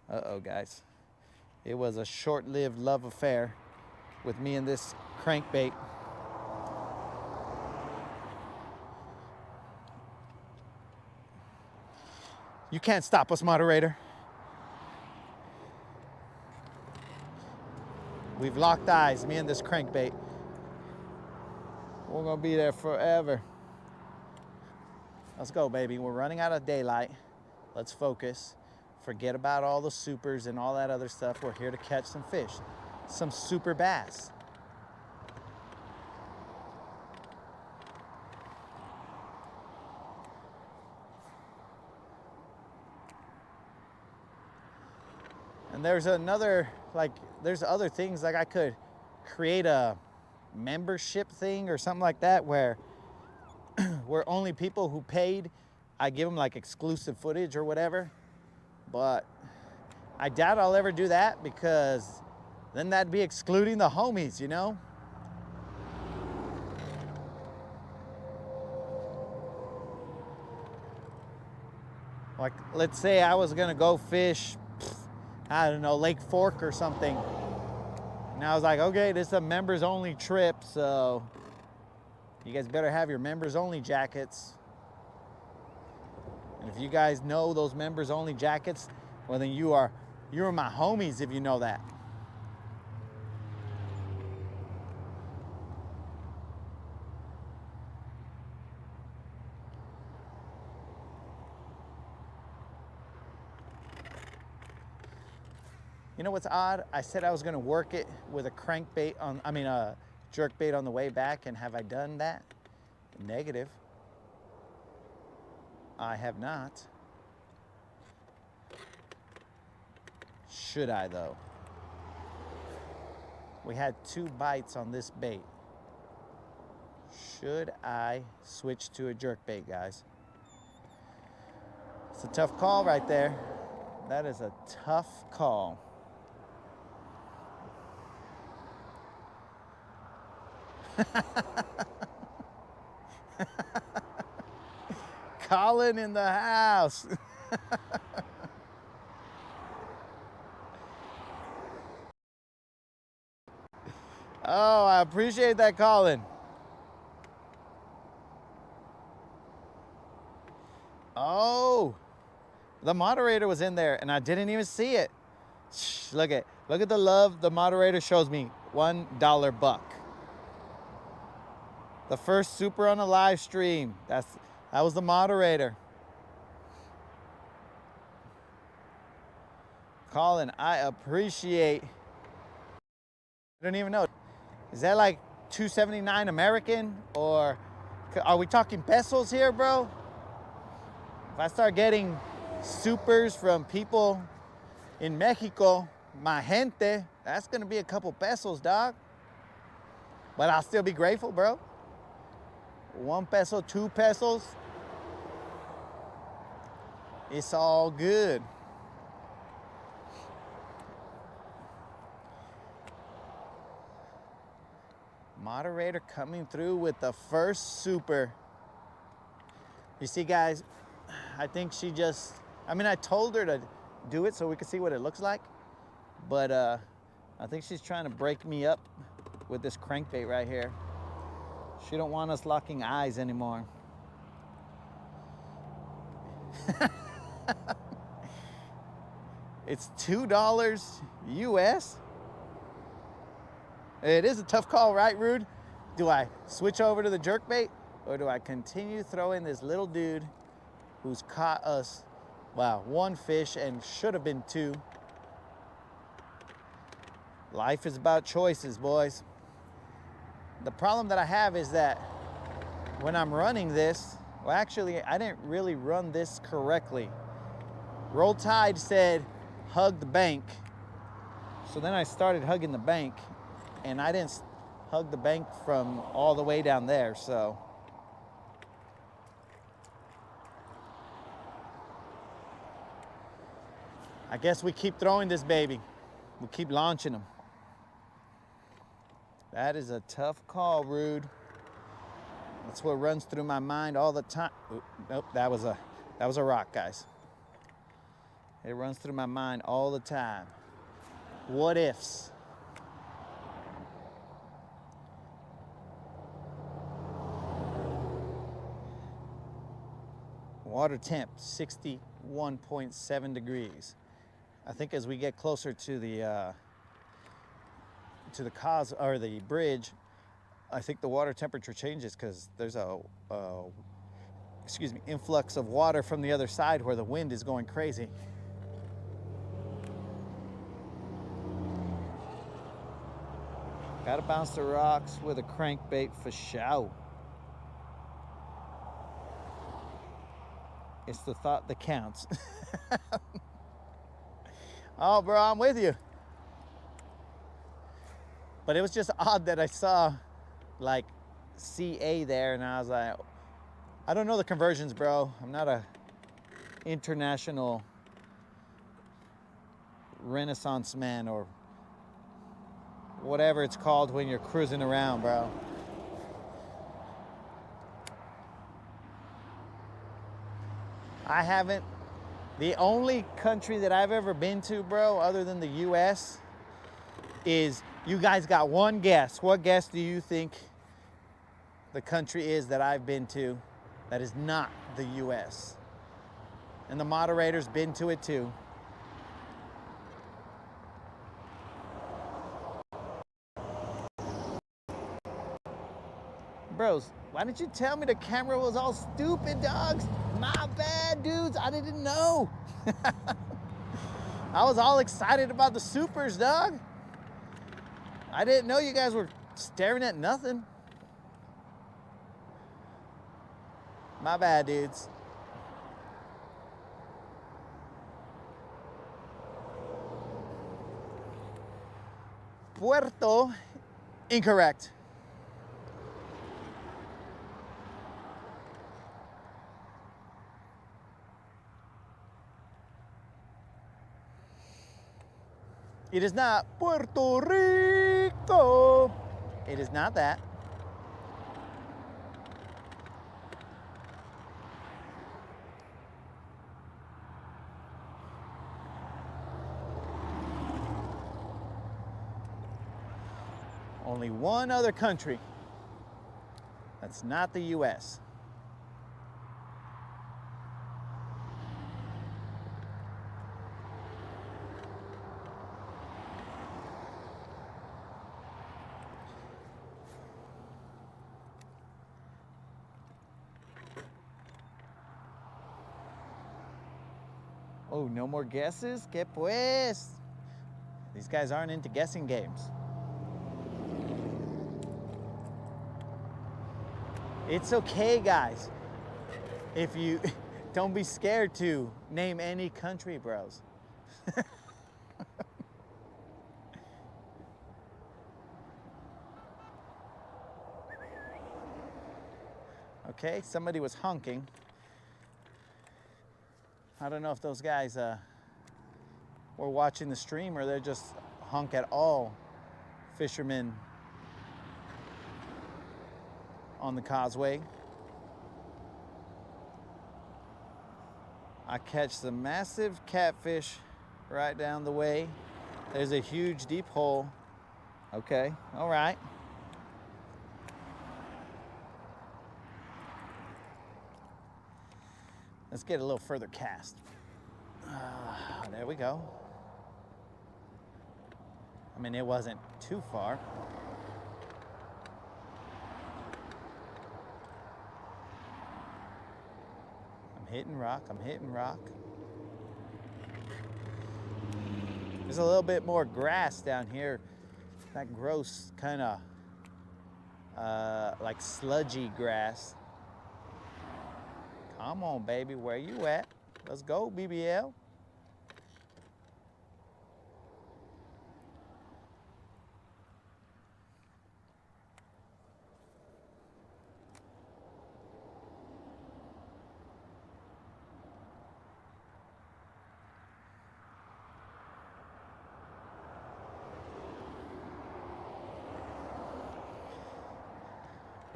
Uh-oh, guys. It was a short-lived love affair with me and this crankbait. You can't stop us, moderator. We've locked eyes, me and this crankbait. We're gonna be there forever. Let's go, baby. We're running out of daylight. Let's focus. Forget about all the supers and all that other stuff. We're here to catch some fish, some super bass. And there's another, like, there's other things, like I could create a membership thing or something like that where only people who paid, I give them like exclusive footage or whatever. But I doubt I'll ever do that, because then that'd be excluding the homies, you know? Like, let's say I was gonna go fish, I don't know, Lake Fork or something. And I was like, okay, this is a members only trip, so you guys better have your members only jackets. And if you guys know those members only jackets, well then you're my homies if you know that. You know what's odd? I said I was gonna work it with a crankbait on, a jerkbait on the way back, and have I done that? Negative. I have not. Should I though? We had 2 bites on this bait. Should I switch to a jerkbait, guys? It's a tough call right there. That is a tough call. Colin in the house. Oh, I appreciate that, Colin. Oh, the moderator was in there and I didn't even see it. Shh, look at the love the moderator shows me. $1 buck. The first super on a live stream. That was the moderator. Colin, I appreciate. I don't even know. Is that like $2.79 American, or are we talking pesos here, bro? If I start getting supers from people in Mexico, my gente, that's gonna be a couple pesos, dog. But I'll still be grateful, bro. 1 peso, 2 pesos. It's all good. Moderator coming through with the first super. You see, guys, I think she just, I told her to do it so we could see what it looks like, but I think she's trying to break me up with this crankbait right here. She don't want us locking eyes anymore. It's $2 US. It is a tough call, right, Rude? Do I switch over to the jerkbait, or do I continue throwing this little dude who's caught us, wow, 1 fish and should have been 2? Life is about choices, boys. The problem that I have is that when I'm running this, well, actually, I didn't really run this correctly. Roll Tide said, hug the bank. So then I started hugging the bank, and I didn't hug the bank from all the way down there, so. I guess we keep throwing this baby. We keep launching them. That is a tough call, Rude. That's what runs through my mind all the time. Oop, nope, that was a rock, guys. It runs through my mind all the time. What ifs? Water temp, 61.7 degrees. I think as we get closer to to the cause or the bridge, I think the water temperature changes because there's a influx of water from the other side where the wind is going crazy. Gotta bounce the rocks with a crankbait for show. It's the thought that counts. Oh, bro, I'm with you. But it was just odd that I saw like CA there, and I was like, I don't know the conversions, bro. I'm not a international Renaissance man or whatever it's called when you're cruising around, bro. I haven't. The only country that I've ever been to, bro, other than the US, is, you guys got one guess. What guess do you think the country is that I've been to that is not the US? And the moderator's been to it too. Bros, why didn't you tell me the camera was all stupid, dogs? My bad, dudes. I didn't know. I was all excited about the supers, dog. I didn't know you guys were staring at nothing. My bad, dudes. Puerto, incorrect. It is not Puerto Rico. It is not that. Only one other country that's not the US. Oh, no more guesses? Que pues? These guys aren't into guessing games. It's okay, guys. If you don't be scared to name any country, bros. Okay, somebody was honking. I don't know if those guys were watching the stream or they're just honk at all fishermen on the causeway. I catch some massive catfish right down the way. There's a huge deep hole. Okay, all right. Let's get a little further cast. There we go. I mean, it wasn't too far. I'm hitting rock, I'm hitting rock. There's a little bit more grass down here. That gross kind of like sludgy grass. Come on, baby, where you at? Let's go, BBL.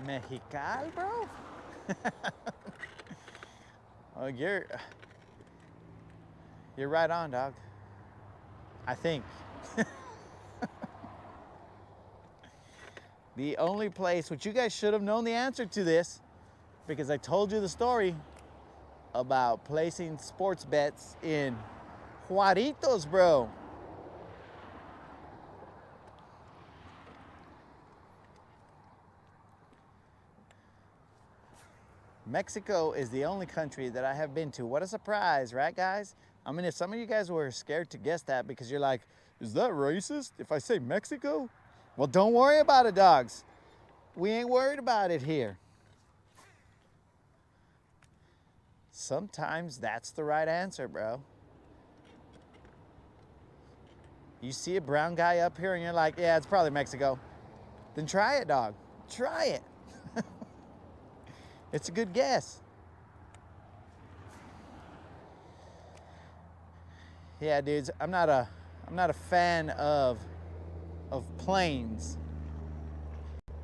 Mexical, bro? Oh, you're right on, dog. I think. The only place, which you guys should have known the answer to this, because I told you the story about placing sports bets in Juaritos, bro. Mexico is the only country that I have been to. What a surprise, right, guys? I mean, if some of you guys were scared to guess that because you're like, is that racist if I say Mexico? Well, don't worry about it, dogs. We ain't worried about it here. Sometimes that's the right answer, bro. You see a brown guy up here and you're like, yeah, it's probably Mexico. Then try it, dog. Try it. It's a good guess. Yeah, dudes, I'm not a fan of planes.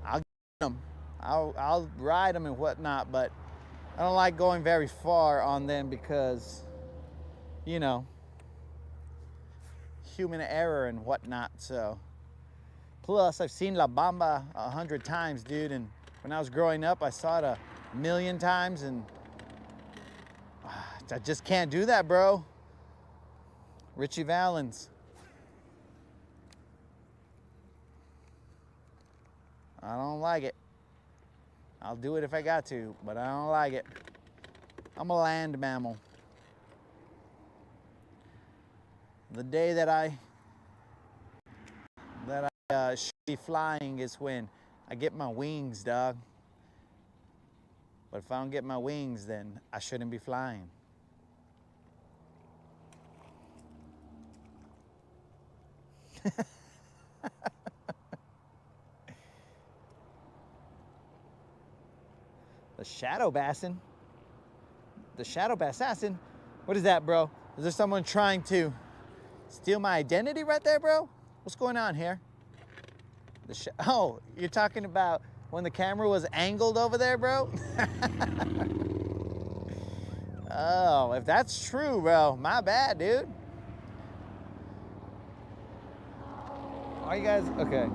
I'll get them. I'll ride them and whatnot, but I don't like going very far on them because, you know, human error and whatnot. So, plus I've seen La Bamba 100 times, dude, and when I was growing up, I saw it a million times, and I just can't do that, bro. Richie Valens. I don't like it. I'll do it if I got to, but I don't like it. I'm a land mammal. The day that I should be flying is when I get my wings, dog. But if I don't get my wings, then I shouldn't be flying. The shadow bassin? The shadow bassassin? What is that, bro? Is there someone trying to steal my identity right there, bro? What's going on here? Oh, you're talking about when the camera was angled over there, bro? Oh, if that's true, bro, my bad, dude. Are you guys okay?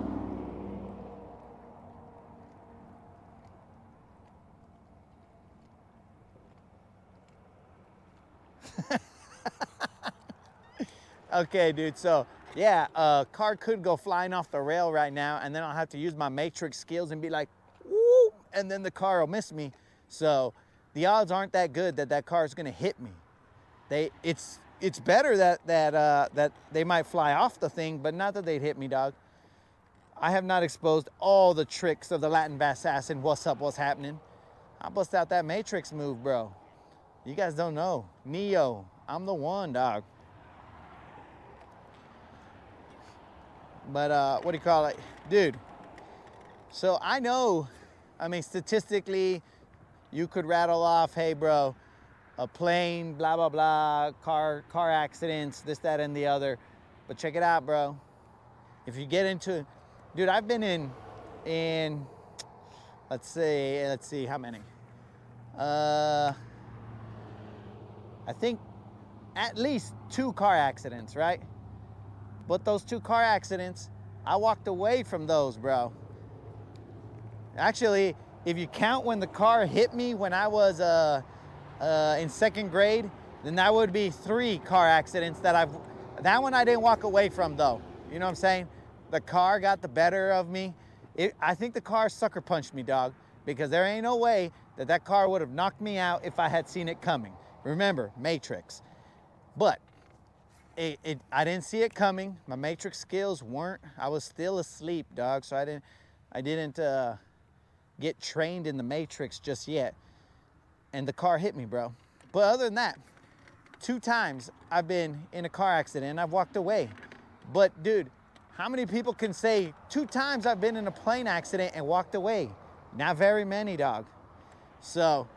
Okay, dude, so yeah, a car could go flying off the rail right now, and then I'll have to use my matrix skills and be like, woo, and then the car will miss me. So the odds aren't that good that that car is gonna hit me. It's better that they might fly off the thing, but not that they'd hit me, dog. I have not exposed all the tricks of the Latin assassin. What's up, what's happening? I bust out that matrix move, bro. You guys don't know. Neo, I'm the one, dog. But what do you call it? Dude, so I know, I mean, statistically, you could rattle off, hey, bro, a plane, blah, blah, blah, car accidents, this, that, and the other. But check it out, bro. If you get into, dude, I've been in, let's see, how many? I think at least 2 car accidents, right? But those 2 car accidents, I walked away from those, bro. Actually, if you count when the car hit me when I was in 2nd grade, then that would be 3 car accidents that one I didn't walk away from, though. You know what I'm saying? The car got the better of me. I think the car sucker punched me, dog, because there ain't no way that car would have knocked me out if I had seen it coming. Remember, Matrix. But I didn't see it coming. My matrix skills weren't. I was still asleep, dog. So I didn't get trained in the matrix just yet. And the car hit me, bro. But other than that, 2 times I've been in a car accident and I've walked away. But dude, how many people can say 2 times I've been in a plane accident and walked away? Not very many, dog. So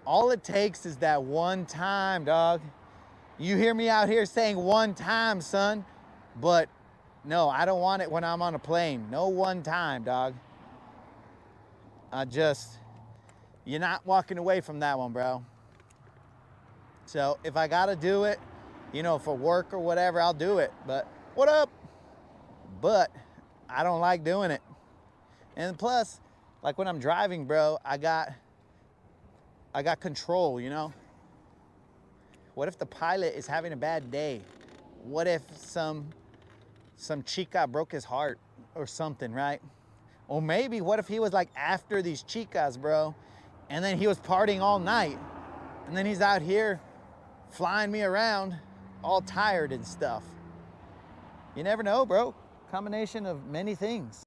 all it takes is that one time, dog. You hear me out here saying one time, son, but no, I don't want it when I'm on a plane. No one time, dog. You're not walking away from that one, bro. So if I gotta do it, you know, for work or whatever, I'll do it. But what up? But I don't like doing it. And plus, like when I'm driving, bro, I got control, you know? What if the pilot is having a bad day? What if some chica broke his heart or something, right? Or maybe what if he was like after these chicas, bro, And then he was partying all night. And then he's out here flying me around all tired and stuff. You never know, bro. Combination of many things.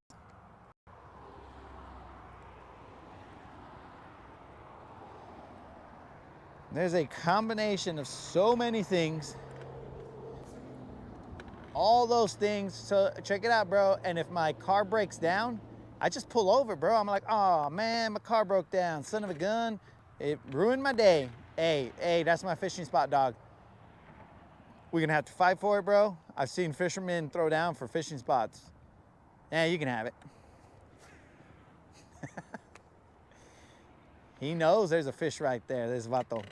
There's a combination of so many things. All those things. So check it out, bro. And if my car breaks down, I just pull over, bro. I'm like, oh man, my car broke down. Son of a gun. It ruined my day. Hey, that's my fishing spot, dog. We're gonna have to fight for it, bro. I've seen fishermen throw down for fishing spots. Yeah, you can have it. He knows there's a fish right there. There's Vato.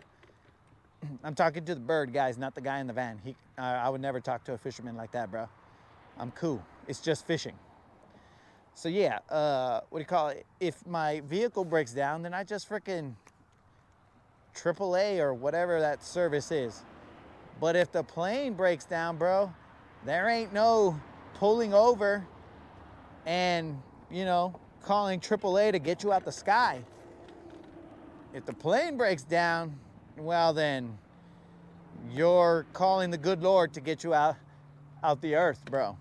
I'm talking to the bird, guys, not the guy in the van. I would never talk to a fisherman like that, bro. I'm cool. It's just fishing. So yeah, what do you call it? If my vehicle breaks down, then I just freaking AAA or whatever that service is. But if the plane breaks down, bro, there ain't no pulling over and, you know, calling AAA to get you out the sky. If the plane breaks down, well then, you're calling the good Lord to get you out the earth, bro.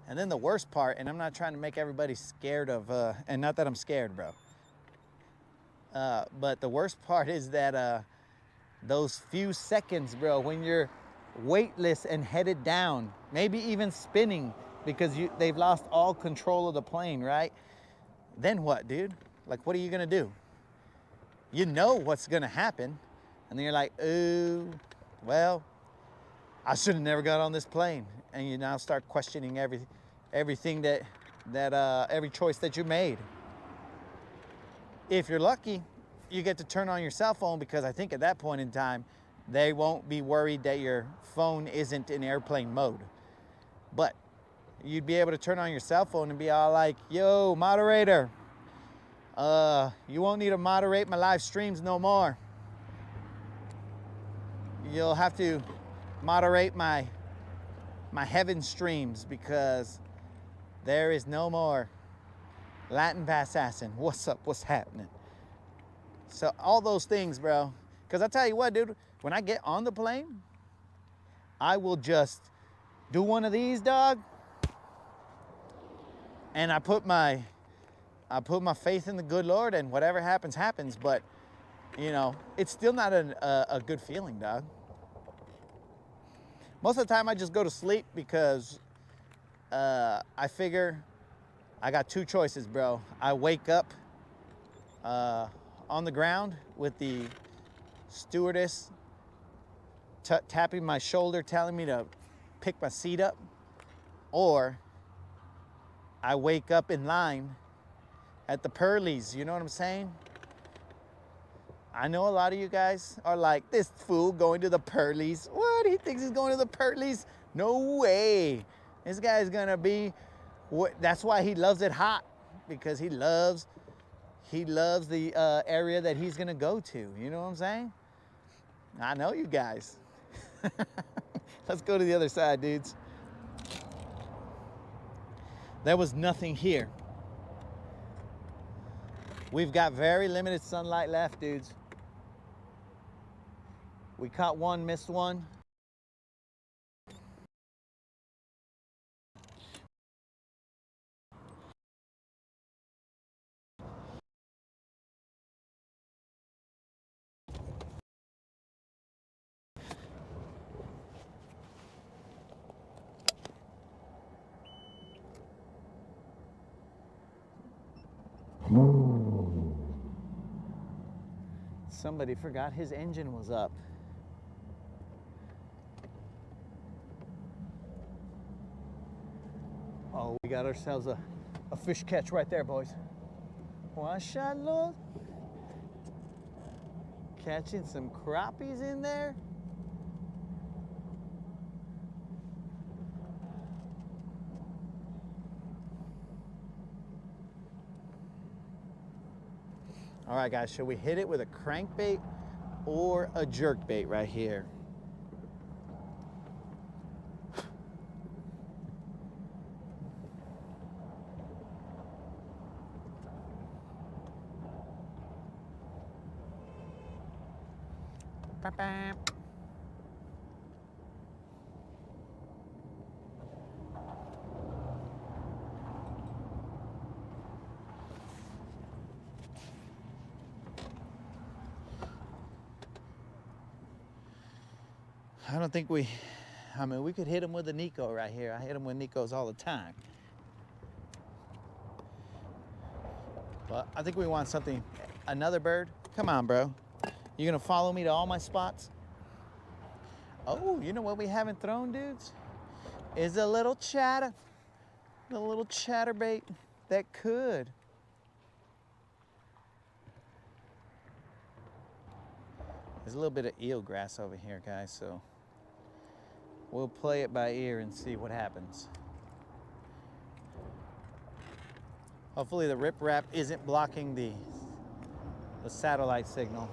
And then the worst part, and I'm not trying to make everybody scared of, and not that I'm scared, bro. But the worst part is that those few seconds, bro, when you're weightless and headed down, maybe even spinning because they've lost all control of the plane, right? Then what, dude? Like, what are you gonna do? You know what's gonna happen. And then you're like, ooh, well, I should have never got on this plane. And you now start questioning everything every choice that you made. If you're lucky, you get to turn on your cell phone because I think at that point in time, they won't be worried that your phone isn't in airplane mode. But you'd be able to turn on your cell phone and be all like, yo, moderator, you won't need to moderate my live streams no more. You'll have to moderate my heaven streams because there is no more Latin assassin. What's up? What's happening? So all those things, bro. Because I tell you what, dude, when I get on the plane, I will just do one of these, dog. And I put my faith in the good Lord, and whatever happens, happens. But, you know, it's still not a good feeling, dog. Most of the time I just go to sleep because I figure I got two choices, bro. I wake up on the ground with the stewardess tapping my shoulder, telling me to pick my seat up, or I wake up in line at the Pearlies, you know what I'm saying? I know a lot of you guys are like, this fool going to the Pearlies. What? He thinks he's going to the Pearlies? No way. This guy's gonna be, that's why he loves it hot, because he loves the area that he's gonna go to. You know what I'm saying? I know you guys. Let's go to the other side, dudes. There was nothing here. We've got very limited sunlight left, dudes. We caught one, missed one. Somebody forgot his engine was up. Oh, we got ourselves a fish catch right there, boys. Mashallah. Catching some crappies in there. All right, guys, should we hit it with a crankbait or a jerkbait right here? I don't think we could hit him with a Nico right here. I hit him with Nicos all the time. But I think we want something, another bird. Come on, bro. You gonna follow me to all my spots? Oh, you know what we haven't thrown, dudes? Is a little chatter. A little chatterbait that could. There's a little bit of eelgrass over here, guys, so we'll play it by ear and see what happens. Hopefully the riprap isn't blocking the satellite signal.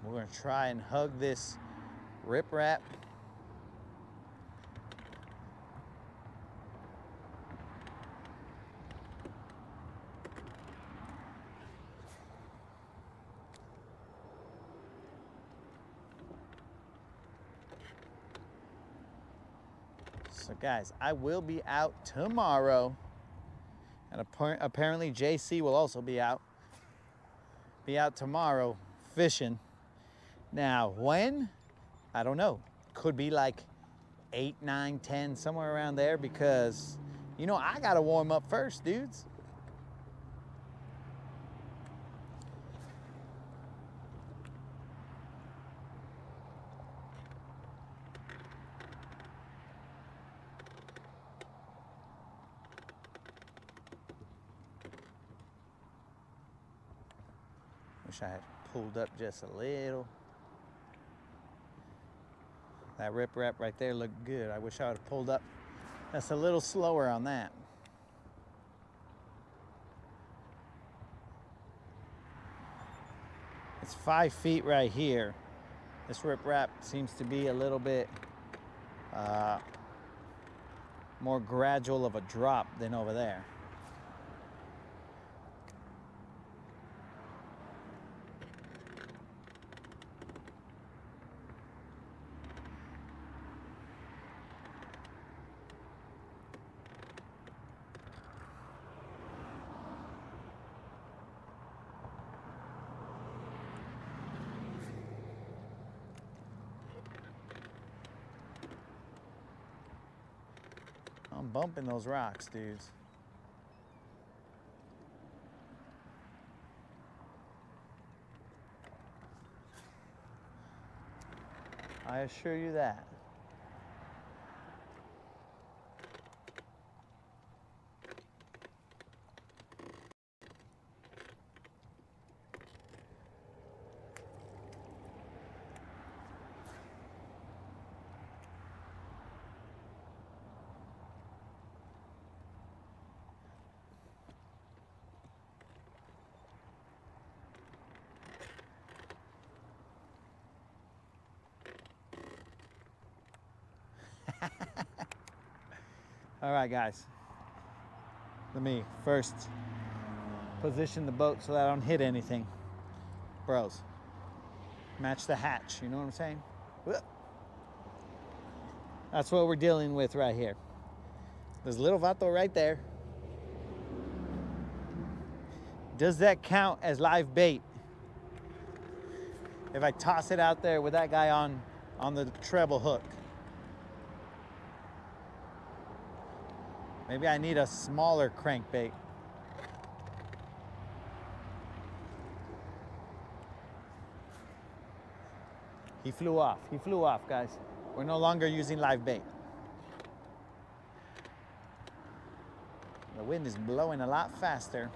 We're gonna try and hug this riprap. So guys, I will be out tomorrow, and apparently JC will also be out tomorrow fishing. Now when? I don't know. Could be like 8, 9, 10, somewhere around there, because you know I gotta warm up first, dudes. Wish I had pulled up just a little. That riprap right there looked good. I wish I would have pulled up just a little slower on that. It's 5 feet right here. This riprap seems to be a little bit more gradual of a drop than over there. I'm bumping those rocks, dudes. I assure you that. All right, guys. Let me first position the boat so that I don't hit anything. Bros, match the hatch, you know what I'm saying? That's what we're dealing with right here. There's little vato right there. Does that count as live bait? If I toss it out there with that guy on the treble hook. Maybe I need a smaller crankbait. He flew off, guys. We're no longer using live bait. The wind is blowing a lot faster.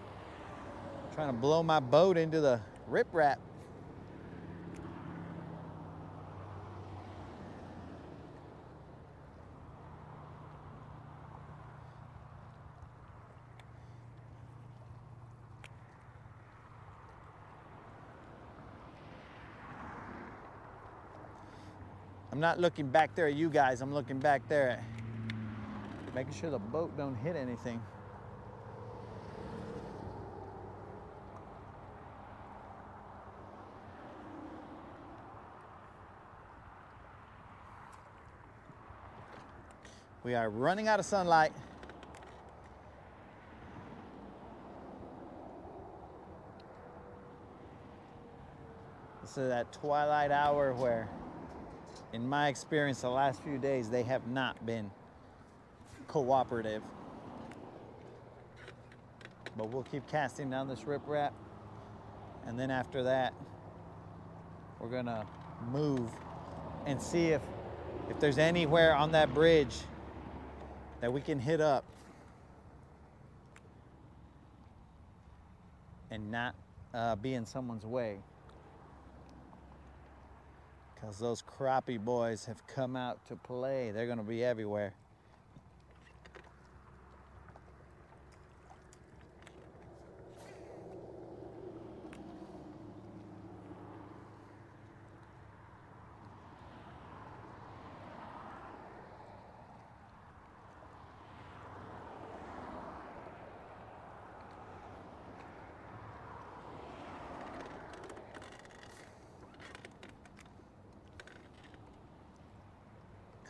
I'm trying to blow my boat into the riprap. I'm not looking back there at you guys. I'm looking back there at making sure the boat don't hit anything. We are running out of sunlight. This is that twilight hour where, in my experience, the last few days, they have not been cooperative. But we'll keep casting down this riprap. And then after that, we're gonna move and see if there's anywhere on that bridge that we can hit up and not be in someone's way. Because those crappie boys have come out to play. They're gonna be everywhere.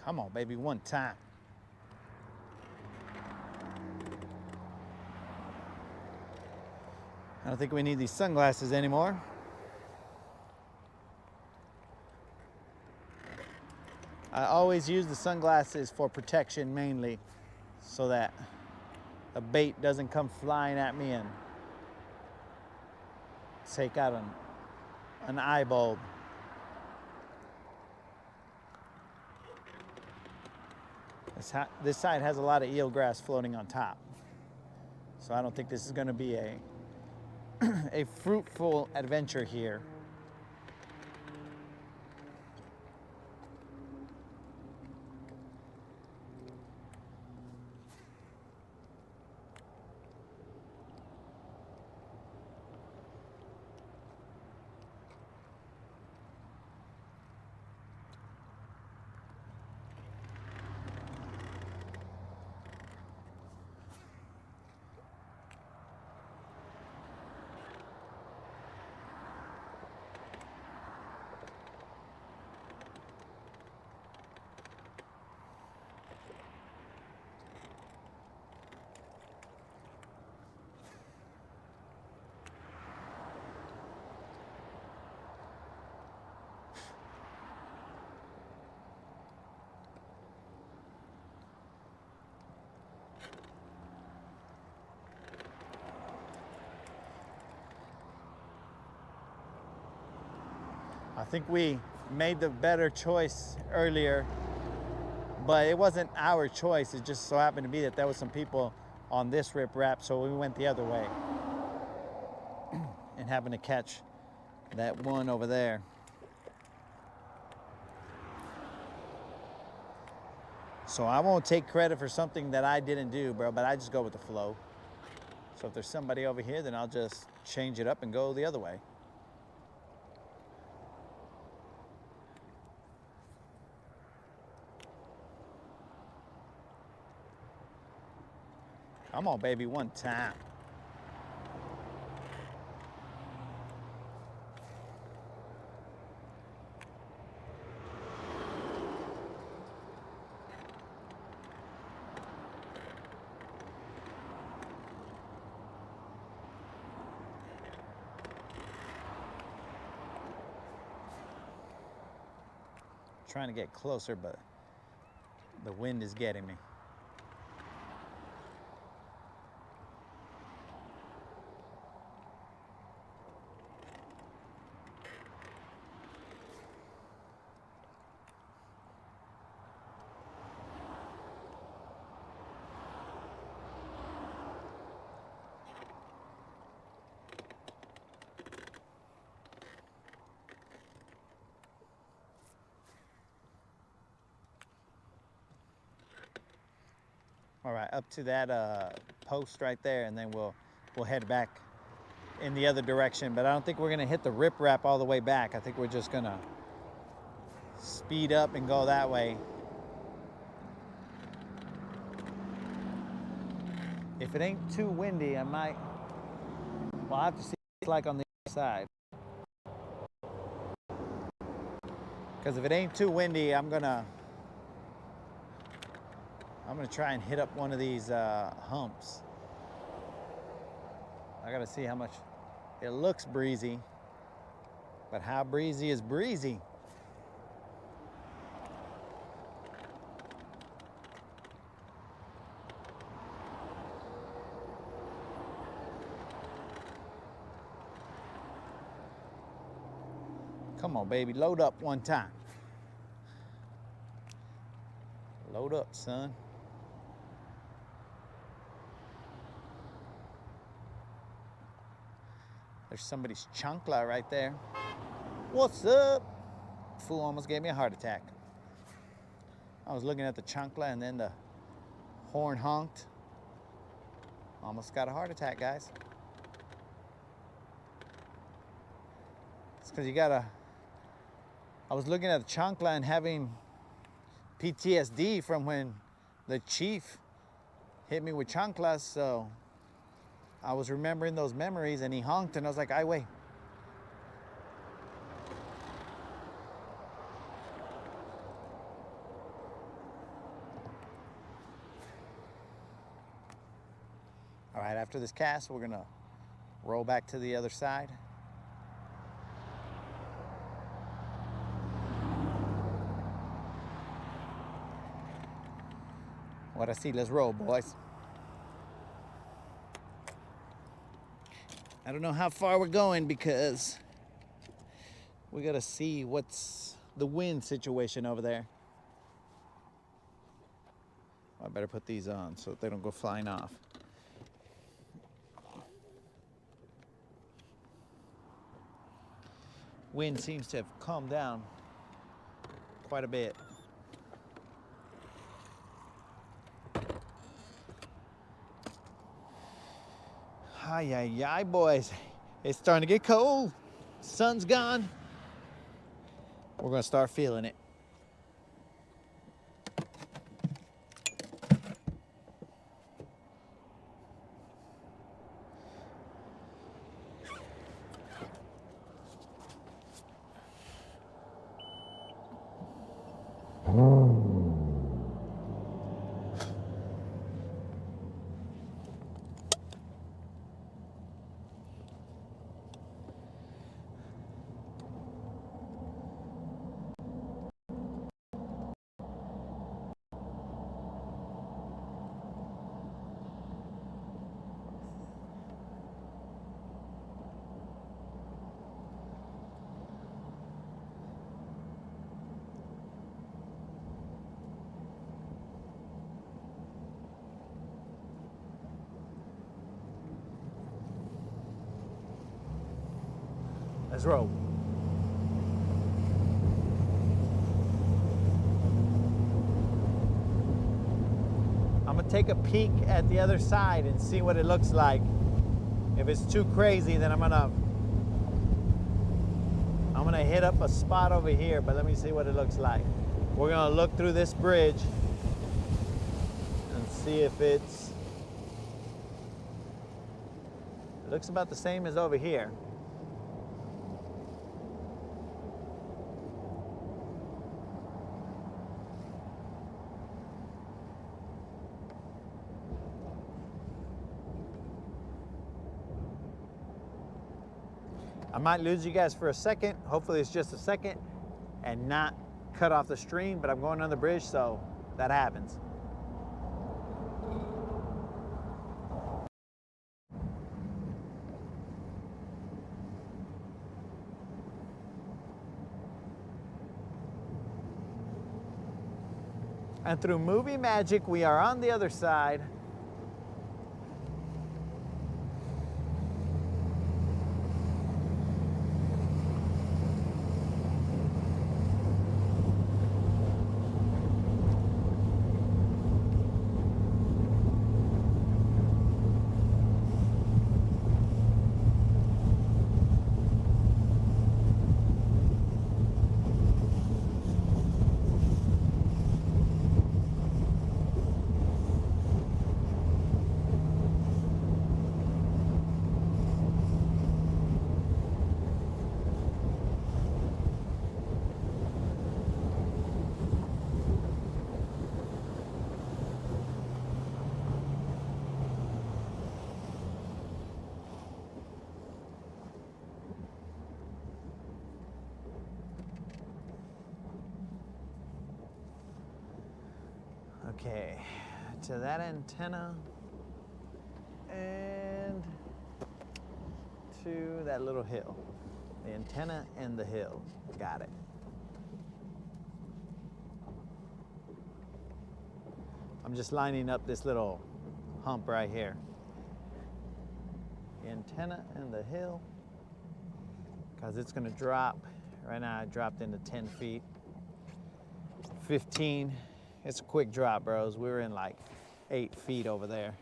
Come on, baby, one time. I don't think we need these sunglasses anymore. I always use the sunglasses for protection mainly, so that a bait doesn't come flying at me and take out an eye bulb. This side has a lot of eelgrass floating on top. So I don't think this is going to be a fruitful adventure here. I think we made the better choice earlier, but it wasn't our choice. It just so happened to be that there was some people on this riprap, so we went the other way and happened to catch that one over there. So I won't take credit for something that I didn't do, bro, but I just go with the flow. So if there's somebody over here, then I'll just change it up and go the other way. Come on, baby, one time. Trying to get closer, but the wind is getting me. All right, up to that post right there, and then we'll head back in the other direction. But I don't think we're gonna hit the riprap all the way back. I think we're just gonna speed up and go that way. If it ain't too windy, I might, well, I'll have to see what it's like on the other side. Because if it ain't too windy, I'm gonna try and hit up one of these humps. I gotta see how much. It looks breezy, but how breezy is breezy? Come on, baby, load up one time. Load up, son. There's somebody's chancla right there. What's up? Fool almost gave me a heart attack. I was looking at the chancla and then the horn honked. Almost got a heart attack, guys. It's because you gotta, I was looking at the chancla and having PTSD from when the chief hit me with chanclas, so I was remembering those memories, and he honked, and I was like, "Ay, wait." All right, after this cast, we're gonna roll back to the other side. What I see, let's roll, boys. I don't know how far we're going because we gotta see what's the wind situation over there. I better put these on so they don't go flying off. Wind seems to have calmed down quite a bit. Ay, ay, ay, boys. It's starting to get cold. Sun's gone. We're gonna start feeling it. Let's roll. I'm gonna take a peek at the other side and see what it looks like. If it's too crazy, then I'm gonna hit up a spot over here, but let me see what it looks like. We're gonna look through this bridge and see if it looks about the same as over here. I might lose you guys for a second. Hopefully it's just a second and not cut off the stream, but I'm going on the bridge, so that happens. And through movie magic, we are on the other side. to that antenna and to that little hill. The antenna and the hill. Got it. I'm just lining up this little hump right here. The antenna and the hill, because it's going to drop. Right now I dropped into 10 feet. 15. It's a quick drop, bros. We were in like 8 feet over there.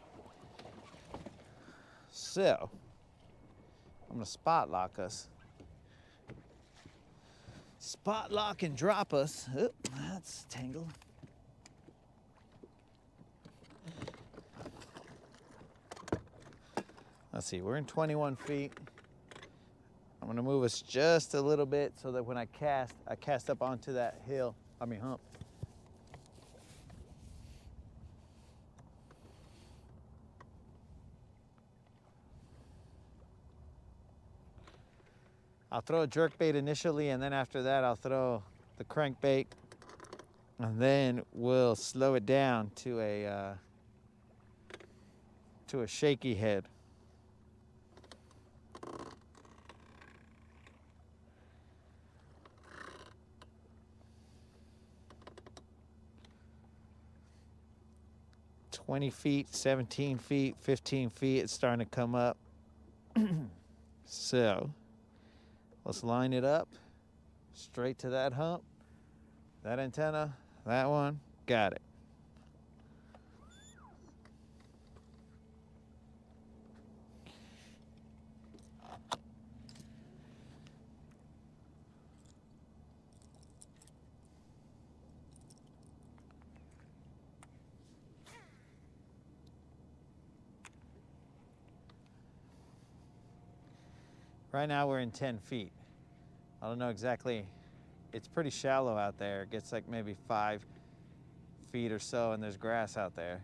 So, I'm going to spot lock us. Spot lock and drop us. Oop, that's tangled. Let's see, we're in 21 feet. I'm gonna move us just a little bit so that when I cast up onto that hill, hump. I'll throw a jerkbait initially, and then after that I'll throw the crankbait, and then we'll slow it down to a shaky head. "20 feet, 17 feet, 15 feet, it's starting to come up. So, let's line it up straight to that hump, that antenna, that one, got it. Right now we're in 10 feet. I don't know exactly, it's pretty shallow out there. It gets like maybe 5 feet or so, and there's grass out there.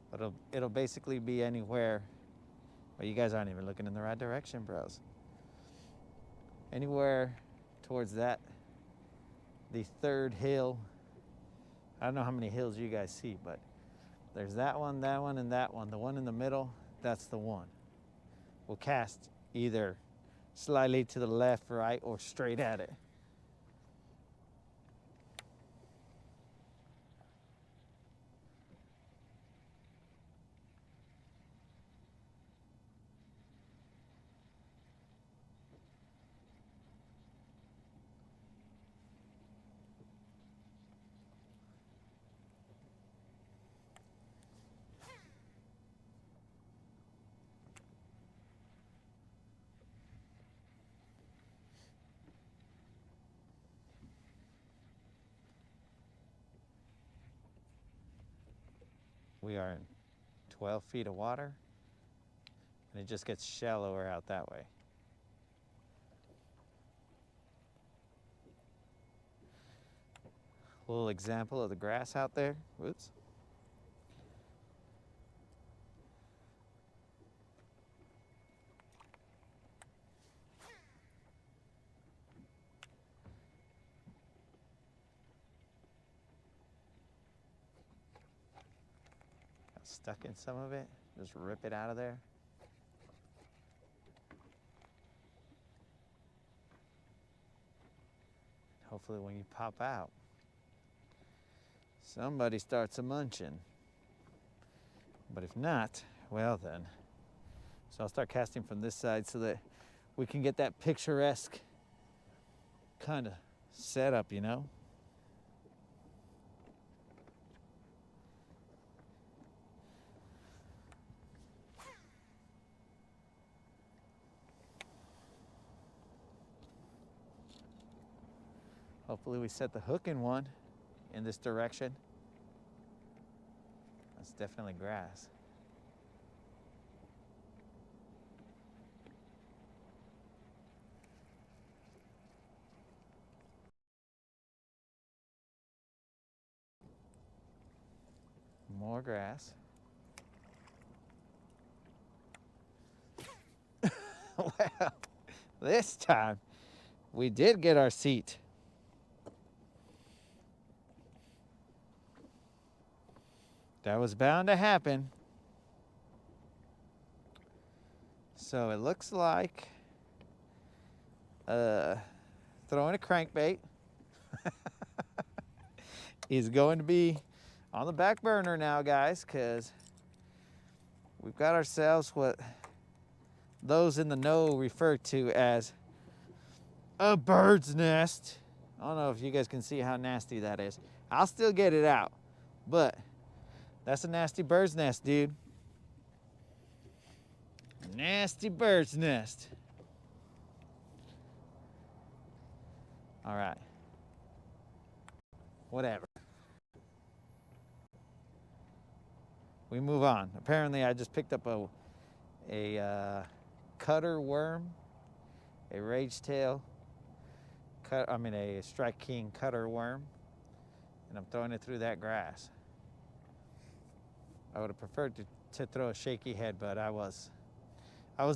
But it'll basically be anywhere. Well, you guys aren't even looking in the right direction, bros. Anywhere towards the third hill. I don't know how many hills you guys see, but there's that one, and that one. The one in the middle, that's the one. We'll cast either slightly to the left, right, or straight at it. We are in 12 feet of water, and it just gets shallower out that way. A little example of the grass out there. Whoops. Stuck in some of it, just rip it out of there. Hopefully when you pop out, somebody starts a munching. But if not, well then. So I'll start casting from this side so that we can get that picturesque kind of setup, you know? Hopefully we set the hook in one in this direction. That's definitely grass. More grass. Well, This time, we did get our seat. That was bound to happen. So it looks like throwing a crankbait is going to be on the back burner now, guys, because we've got ourselves what those in the know refer to as a bird's nest. I don't know if you guys can see how nasty that is. I'll still get it out, but that's a nasty bird's nest, dude. Nasty bird's nest. All right. Whatever. We move on. Apparently, I just picked up a cutter worm, a rage tail, a strike king cutter worm, and I'm throwing it through that grass. I would have preferred to throw a shaky head, but I was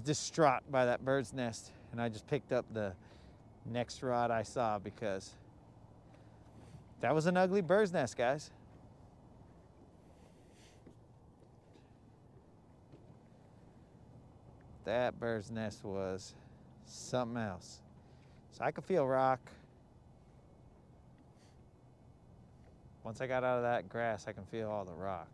distraught by that bird's nest, and I just picked up the next rod I saw because that was an ugly bird's nest, guys. That bird's nest was something else. So I could feel rock. Once I got out of that grass, I can feel all the rock.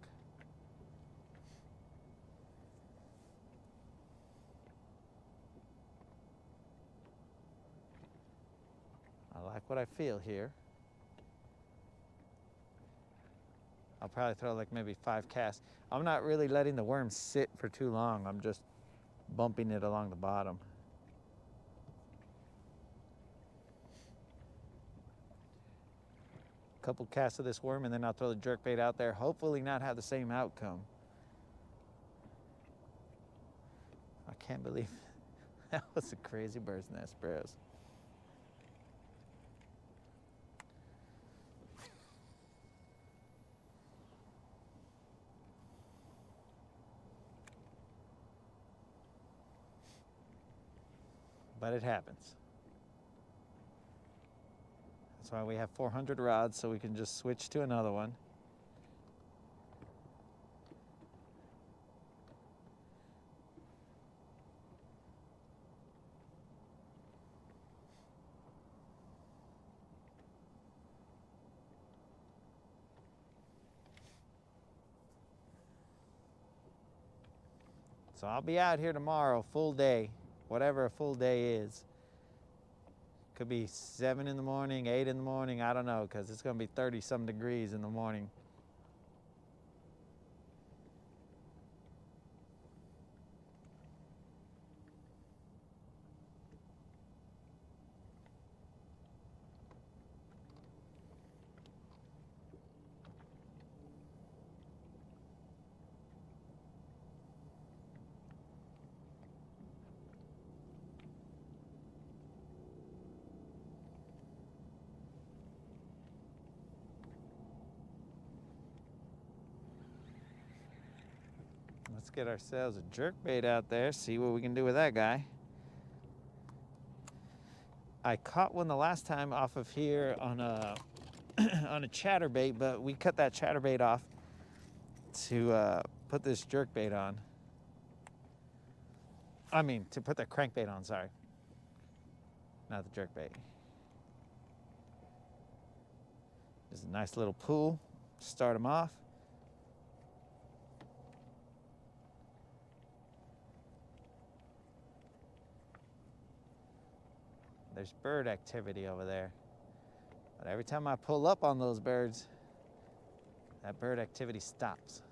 I like what I feel here. I'll probably throw like maybe 5 casts. I'm not really letting the worm sit for too long. I'm just bumping it along the bottom. Couple casts of this worm and then I'll throw the jerkbait out there. Hopefully not have the same outcome. I can't believe that was a crazy bird's nest, bros. But it happens. That's why we have 400 rods, so we can just switch to another one. So I'll be out here tomorrow, full day, whatever a full day is. Could be 7 in the morning, 8 in the morning, I don't know, because it's going to be 30-some degrees in the morning. Let's get ourselves a jerkbait out there, see what we can do with that guy. I caught one the last time off of here on a on a chatterbait, but we cut that chatterbait off to put this jerkbait on. I mean, to put the crankbait on, sorry. Not the jerkbait. Just a nice little pool, start them off. There's bird activity over there. But every time I pull up on those birds, that bird activity stops.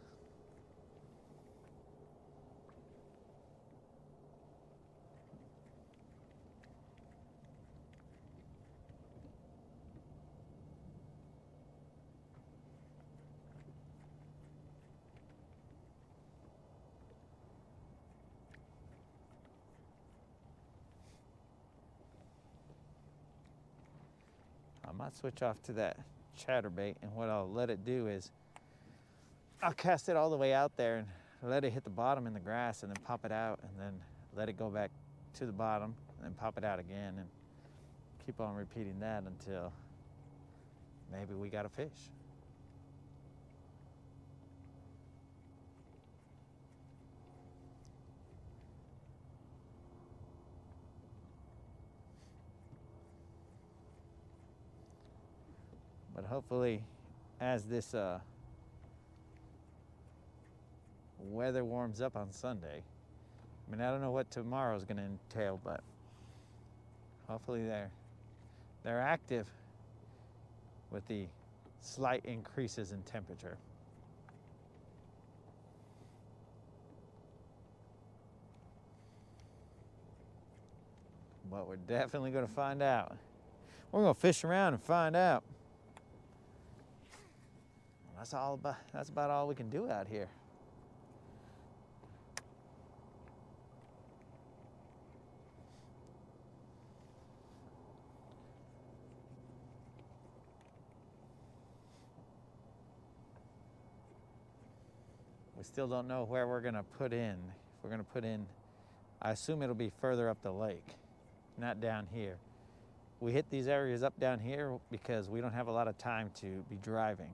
I might switch off to that chatterbait, and what I'll let it do is I'll cast it all the way out there and let it hit the bottom in the grass and then pop it out and then let it go back to the bottom then pop it out again, and keep on repeating that until maybe we got a fish. But hopefully, as this weather warms up on Sunday, I mean, I don't know what tomorrow's going to entail, but hopefully they're active with the slight increases in temperature. But we're definitely going to find out. We're going to fish around and find out. That's about all we can do out here. We still don't know where we're gonna put in. If we're gonna put in, I assume it'll be further up the lake, not down here. We hit these areas up down here because we don't have a lot of time to be driving.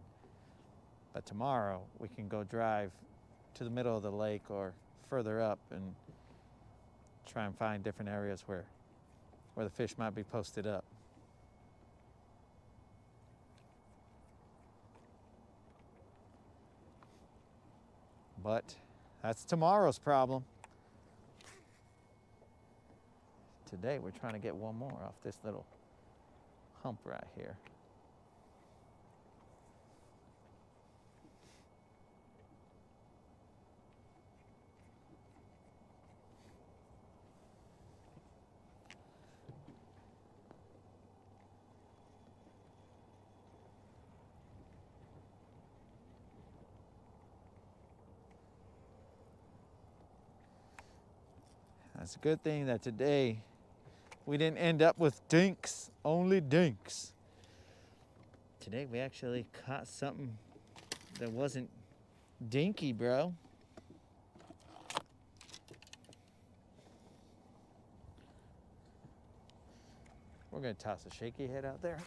But tomorrow we can go drive to the middle of the lake or further up and try and find different areas where the fish might be posted up. But that's tomorrow's problem. Today we're trying to get one more off this little hump right here. It's a good thing that today we didn't end up with dinks, only dinks. Today we actually caught something that wasn't dinky, bro. We're gonna toss a shaky head out there.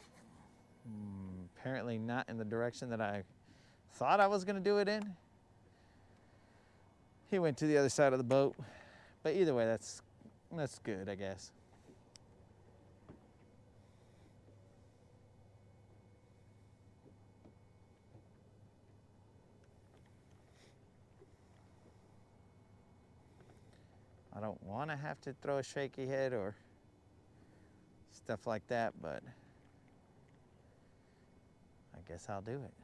Apparently not in the direction that I thought I was gonna do it in. He went to the other side of the boat. But either way, that's good, I guess. I don't want to have to throw a shaky head or stuff like that, but I guess I'll do it.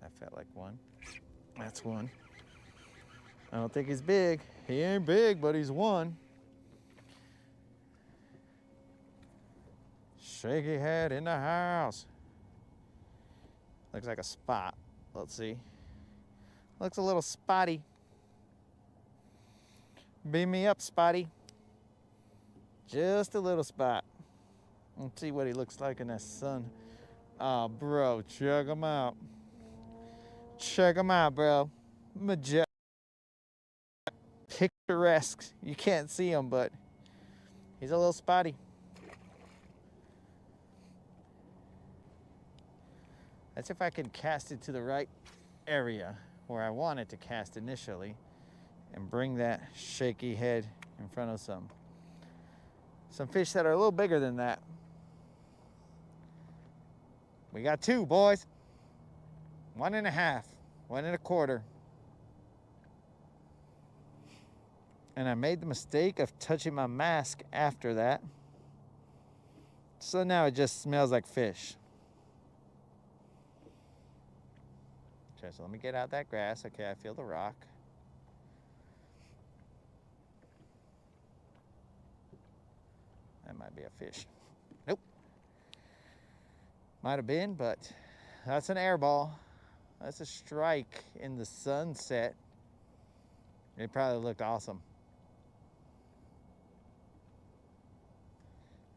That felt like one. That's one. I don't think he's big. He ain't big, but he's one. Shaky head in the house. Looks like a spot. Let's see. Looks a little spotty. Beam me up, Spotty. Just a little spot. Let's see what he looks like in the sun. Oh, bro, check him out. Check him out, bro. Picturesque. You can't see him, but he's a little spotty. That's if I can cast it to the right area where I want it to cast initially and bring that shaky head in front of some fish that are a little bigger than that. We got two, boys. 1.5, 1.25. And I made the mistake of touching my mask after that. So now it just smells like fish. Okay, so let me get out that grass. Okay, I feel the rock. That might be a fish. Nope. Might have been, but That's an air ball. That's a strike in the sunset. It probably looked awesome.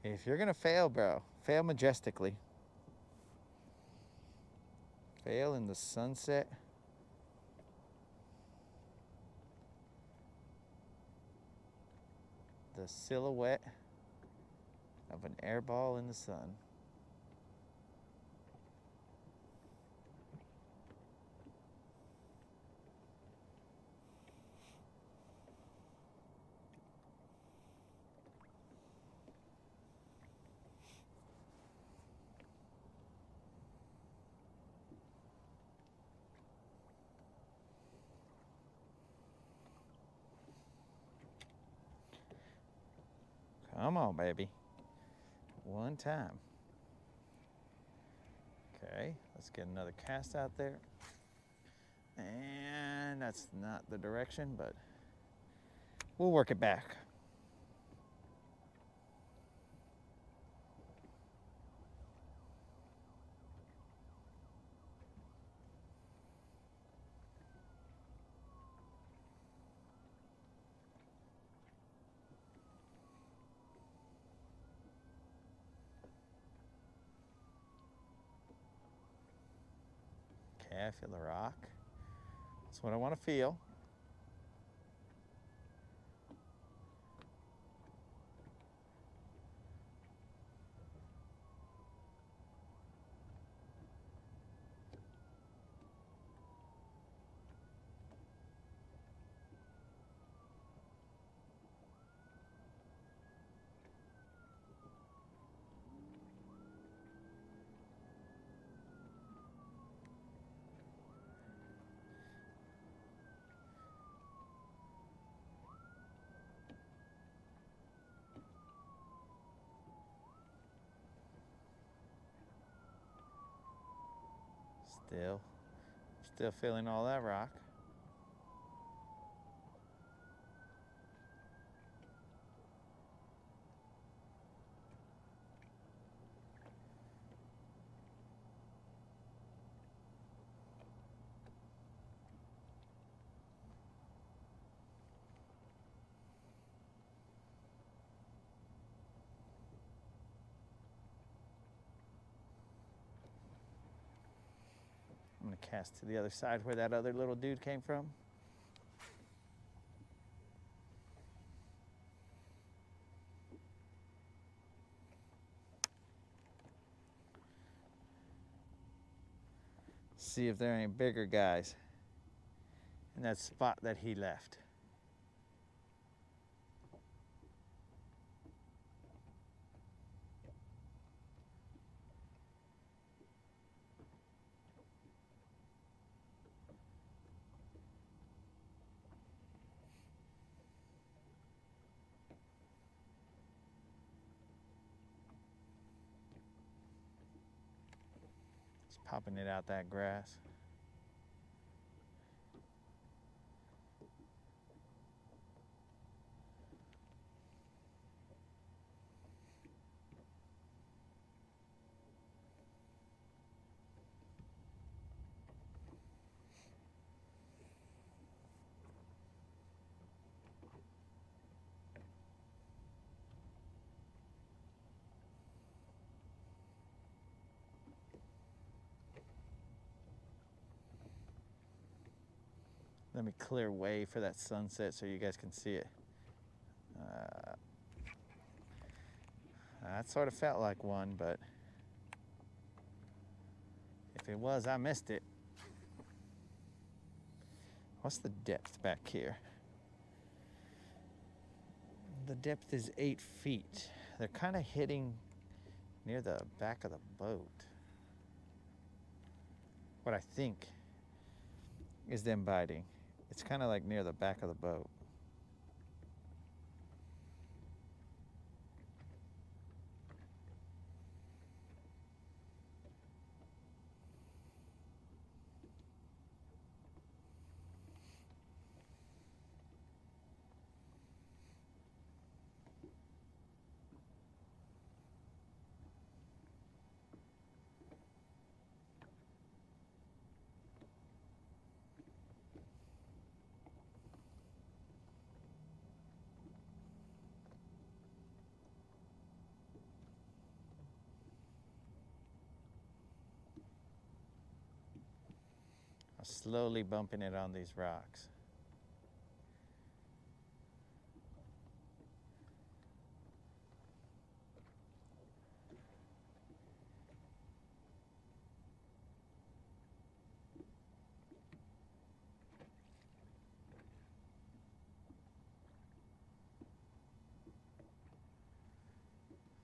If you're gonna fail, bro, fail majestically. Fail in the sunset. The silhouette of an air ball in the sun. Come on, baby. One time. Okay, let's get another cast out there. And that's not the direction, but we'll work it back. Okay, I feel the rock. That's what I want to feel. Still feeling all that rock. I'm gonna cast to the other side where that other little dude came from. See if there are any bigger guys in that spot that he left. Popping it out that grass. Let me clear way for that sunset so you guys can see it. That sort of felt like one, but if it was, I missed it. What's the depth back here? The depth is 8 feet. They're kind of hitting near the back of the boat. What I think is them biting. It's kind of like near the back of the boat. slowly bumping it on these rocks.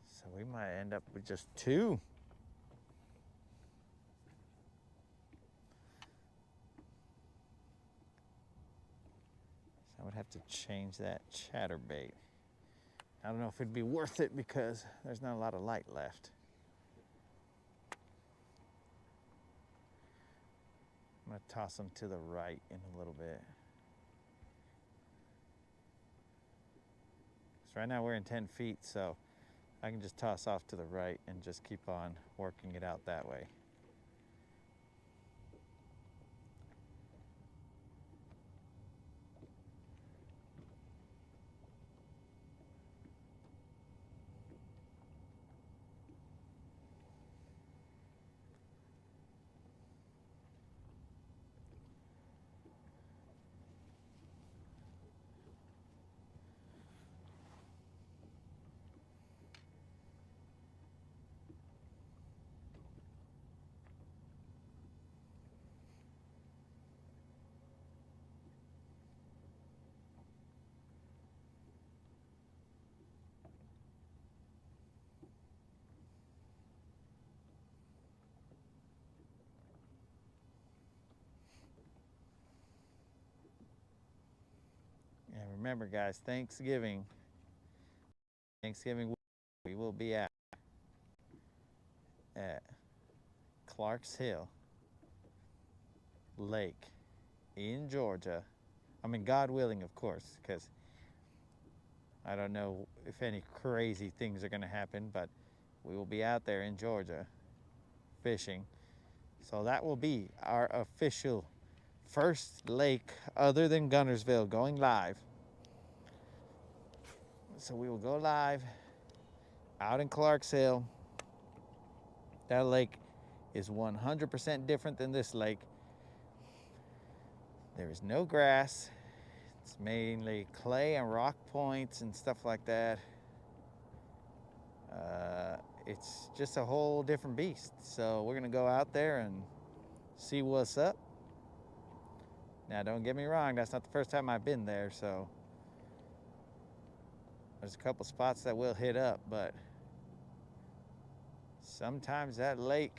So we might end up with just two. So I would have to change that chatterbait. I don't know if it'd be worth it because there's not a lot of light left. I'm gonna toss them to the right in a little bit. So right now we're in 10 feet, so I can just toss off to the right and just keep on working it out that way. And remember guys, Thanksgiving we will be at Clark's Hill Lake in Georgia. I mean, God willing, of course, because I don't know if any crazy things are going to happen, but we will be out there in Georgia fishing. So that will be our official first lake other than Guntersville going live. So we will go live out in Clark's Hill. That lake is 100% different than this lake. There is no grass. It's mainly clay and rock points and stuff like that. It's just a whole different beast. So we're gonna go out there and see what's up. Now don't get me wrong, that's not the first time I've been there, so there's a couple spots that we'll hit up, but sometimes that lake,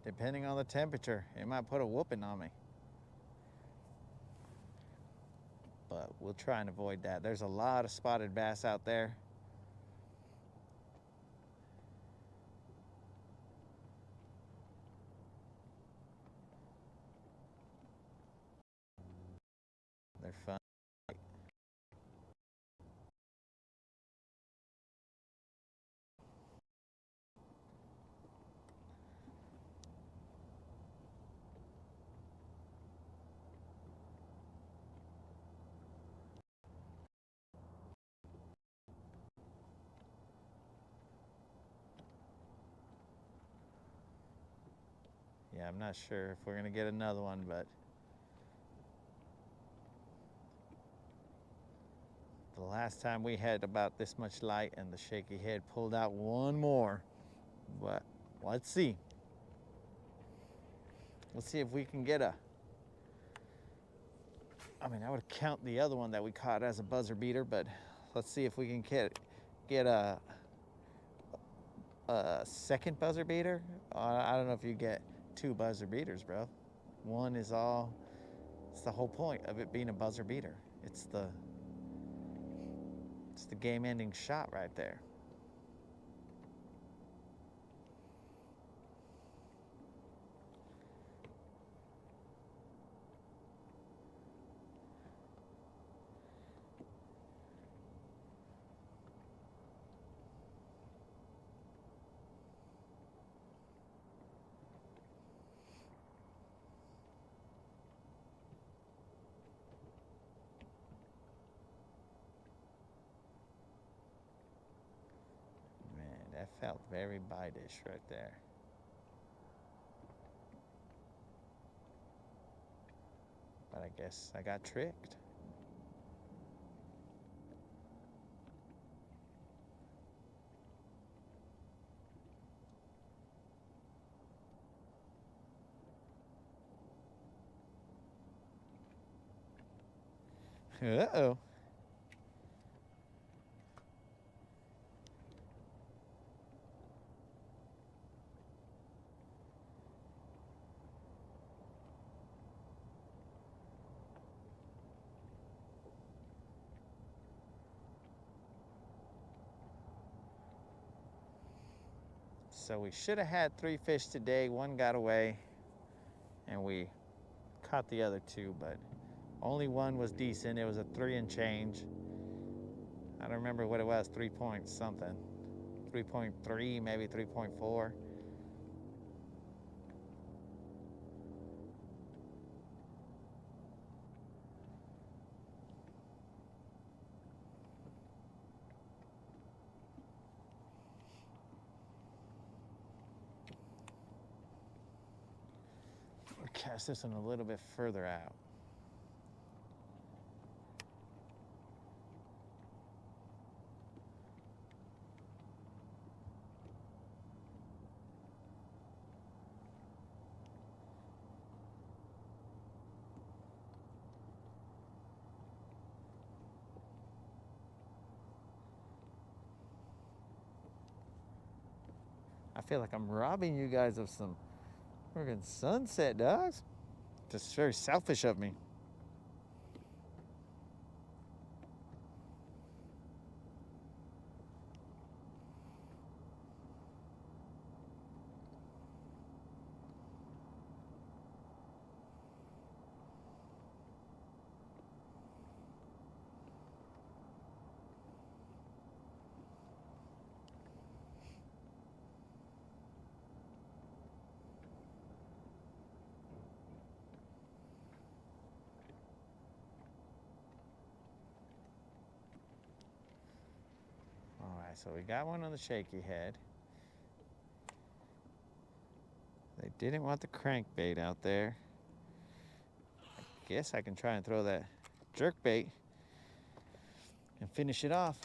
depending on the temperature, it might put a whooping on me. But we'll try and avoid that. There's a lot of spotted bass out there. They're fun. Yeah, I'm not sure if we're gonna get another one, but the last time we had about this much light and the shaky head pulled out one more. But let's see. Let's see if we can get a, I mean, I would count the other one that we caught as a buzzer beater, but let's see if we can get a second buzzer beater. I don't know if you get two buzzer beaters, bro. One is all, it's the whole point of it being a buzzer beater. It's the game-ending shot right there. Man, that felt very bite-ish right there. I guess I got tricked. Uh-oh. So we should have had 3 fish today. One got away, and we caught the other 2, but only one was decent. It was a 3 and change. I don't remember what it was, 3 point something. 3.3, maybe 3.4. We'll cast this one a little bit further out. I feel like I'm robbing you guys of some friggin' sunset, dogs. Just very selfish of me. All right, so we got one on the shaky head. They didn't want the crankbait out there. I guess I can try and throw that jerkbait and finish it off.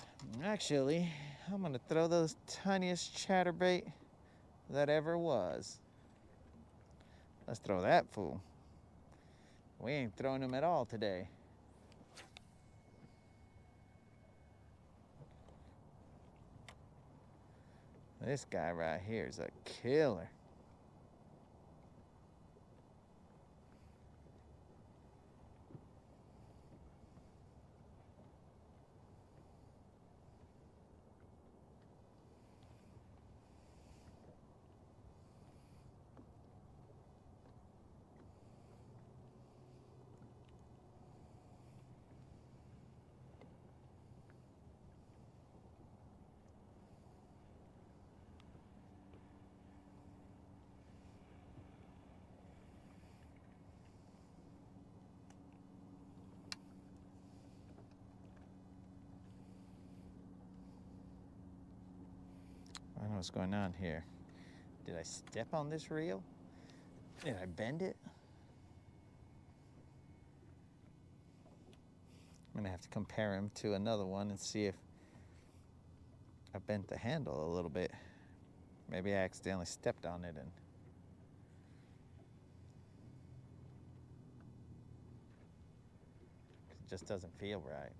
Actually, I'm gonna throw the tiniest chatterbait that ever was. Let's throw that fool. We ain't throwing him at all today. This guy right here is a killer. I don't know what's going on here. Did I step on this reel? Did I bend it? I'm gonna have to compare him to another one and see if I bent the handle a little bit. Maybe I accidentally stepped on it and it just doesn't feel right.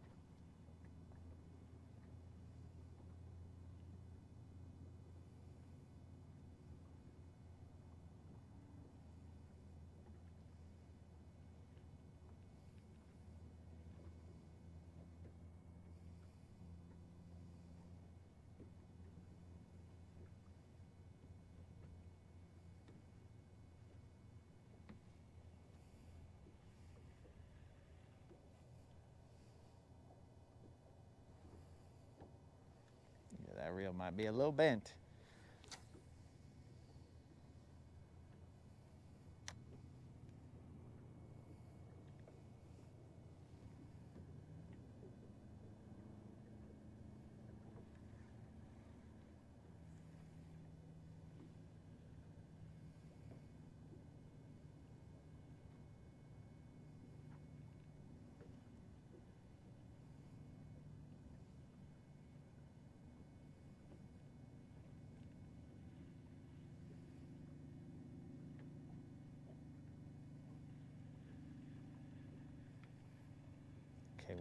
Yeah, that reel might be a little bent.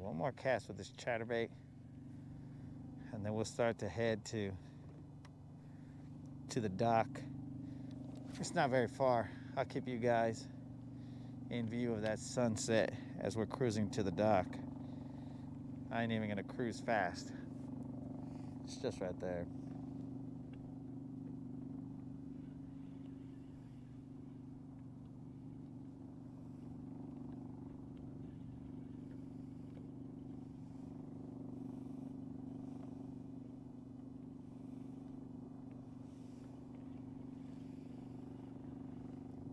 one more cast with this chatterbait, and then we'll start to head to the dock. It's not very far. I'll keep you guys in view of that sunset as we're cruising to the dock. I ain't even gonna cruise fast. It's just right there.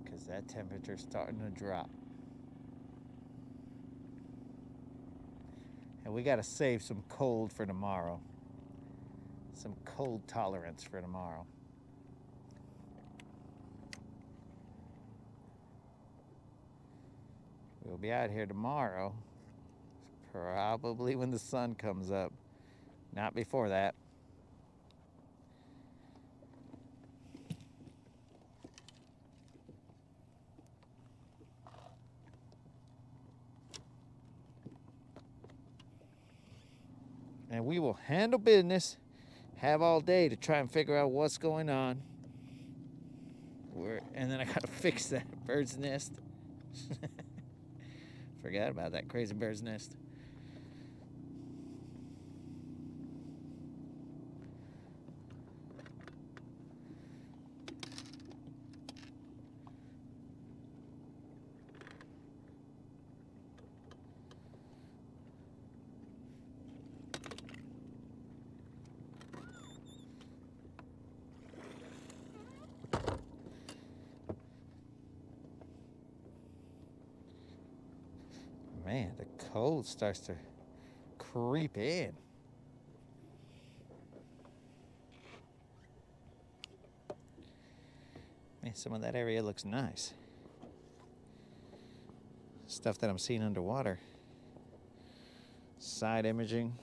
Because that temperature's starting to drop. And we gotta save some cold for tomorrow. Some cold tolerance for tomorrow. We'll be out here tomorrow, probably when the sun comes up. Not before that. And we will handle business, have all day to try and figure out what's going on. And then I gotta fix that bird's nest. Forgot about that crazy bird's nest. Man, the cold starts to creep in. Man, some of that area looks nice. Stuff that I'm seeing underwater. Side imaging.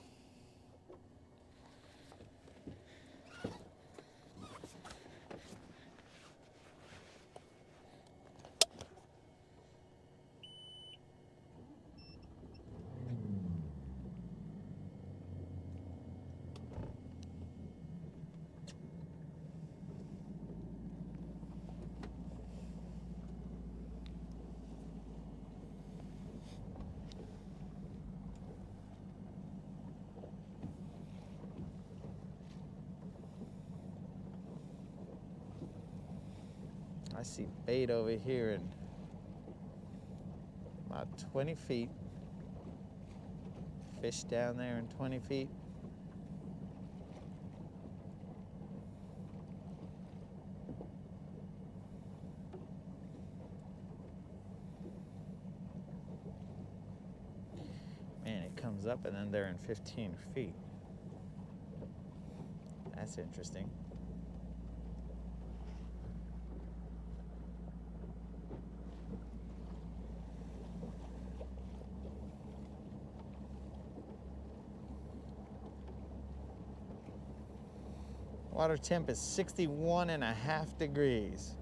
I see bait over here in about 20 feet. Fish down there in 20 feet. Man, it comes up and then they're in 15 feet. That's interesting. Water temp is 61.5 degrees.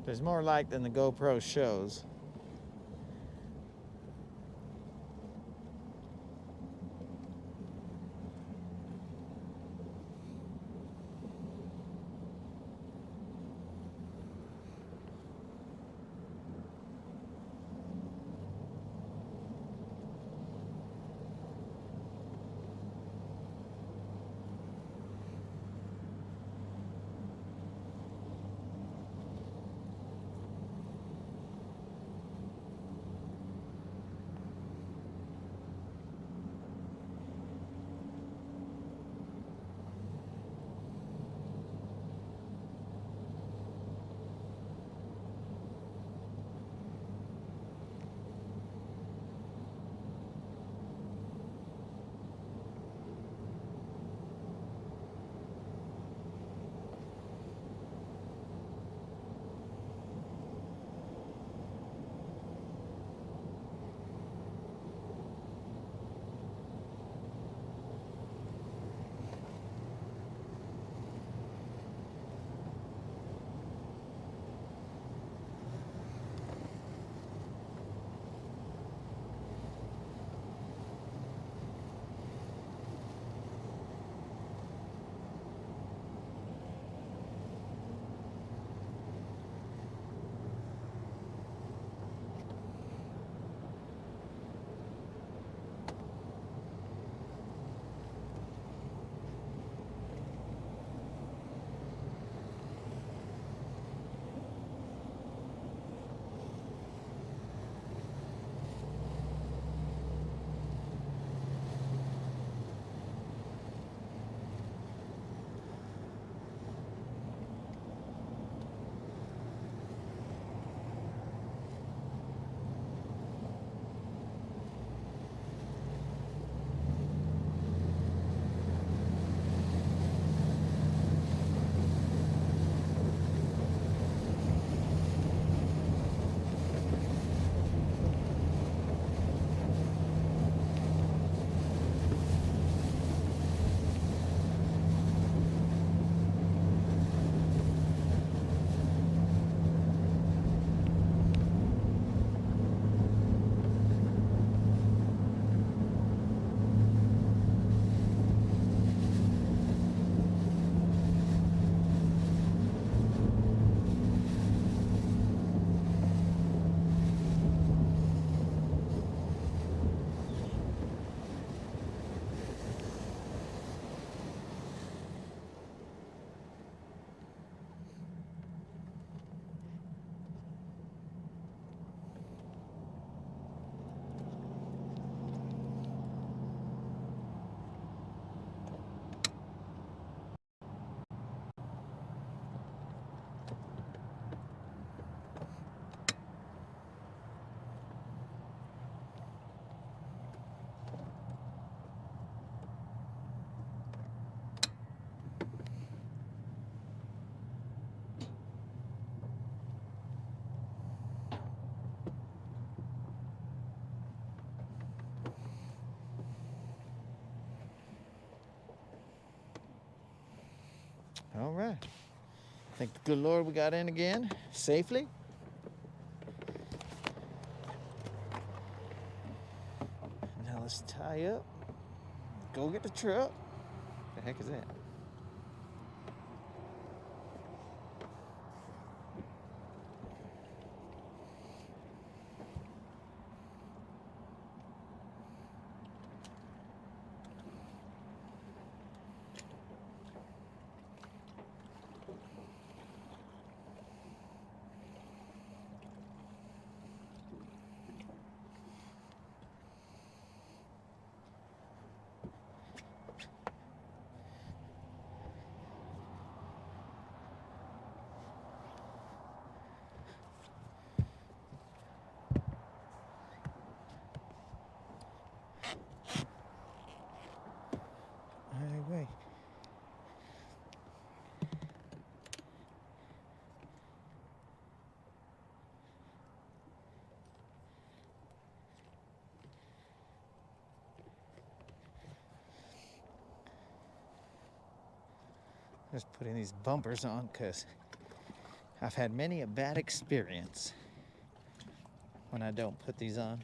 There's more light than the GoPro shows. All right. Thank the good Lord we got in again safely. Now let's tie up. Go get the truck. The heck is that? Highway. Just putting these bumpers on because I've had many a bad experience when I don't put these on.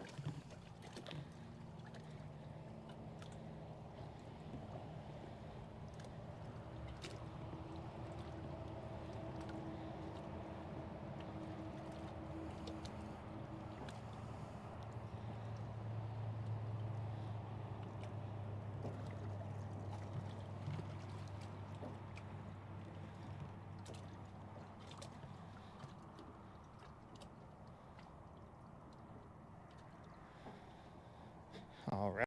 All right.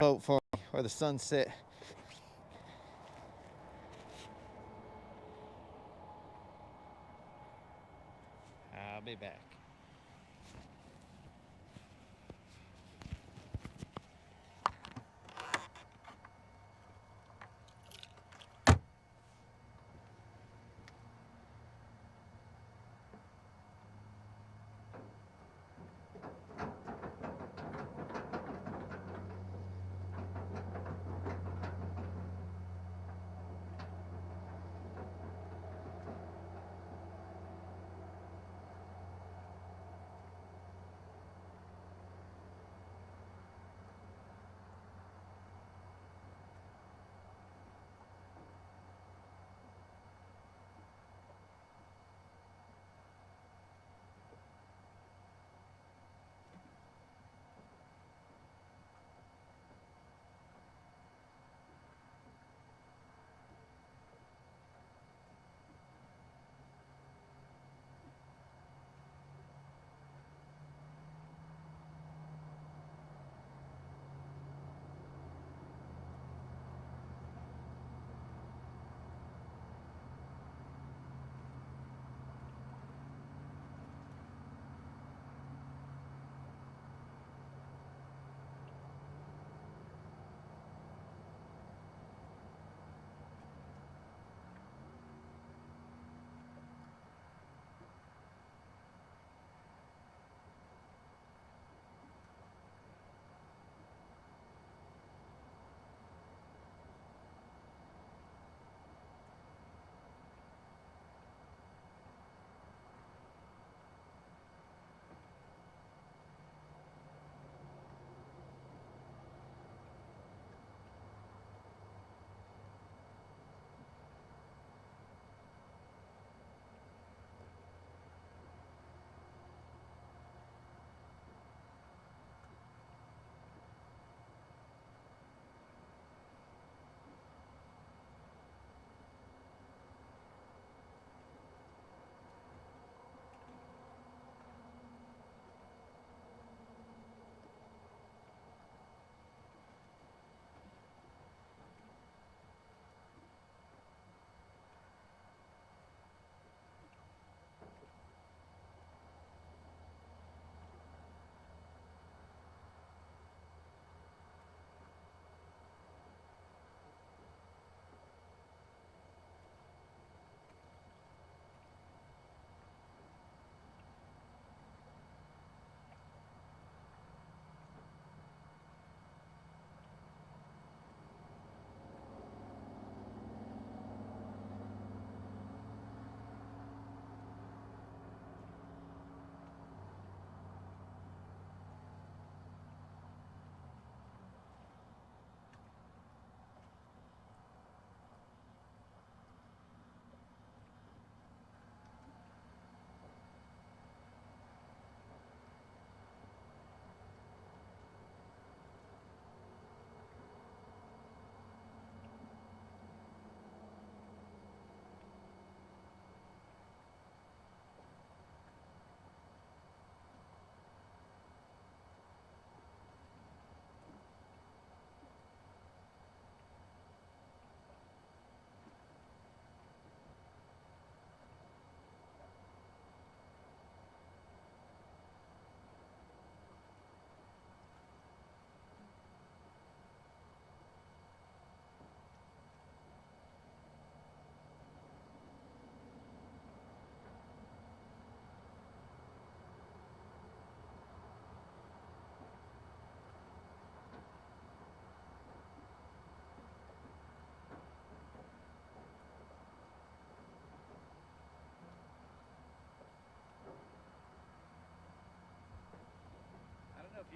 Vote for me or the sunset. I'll be back.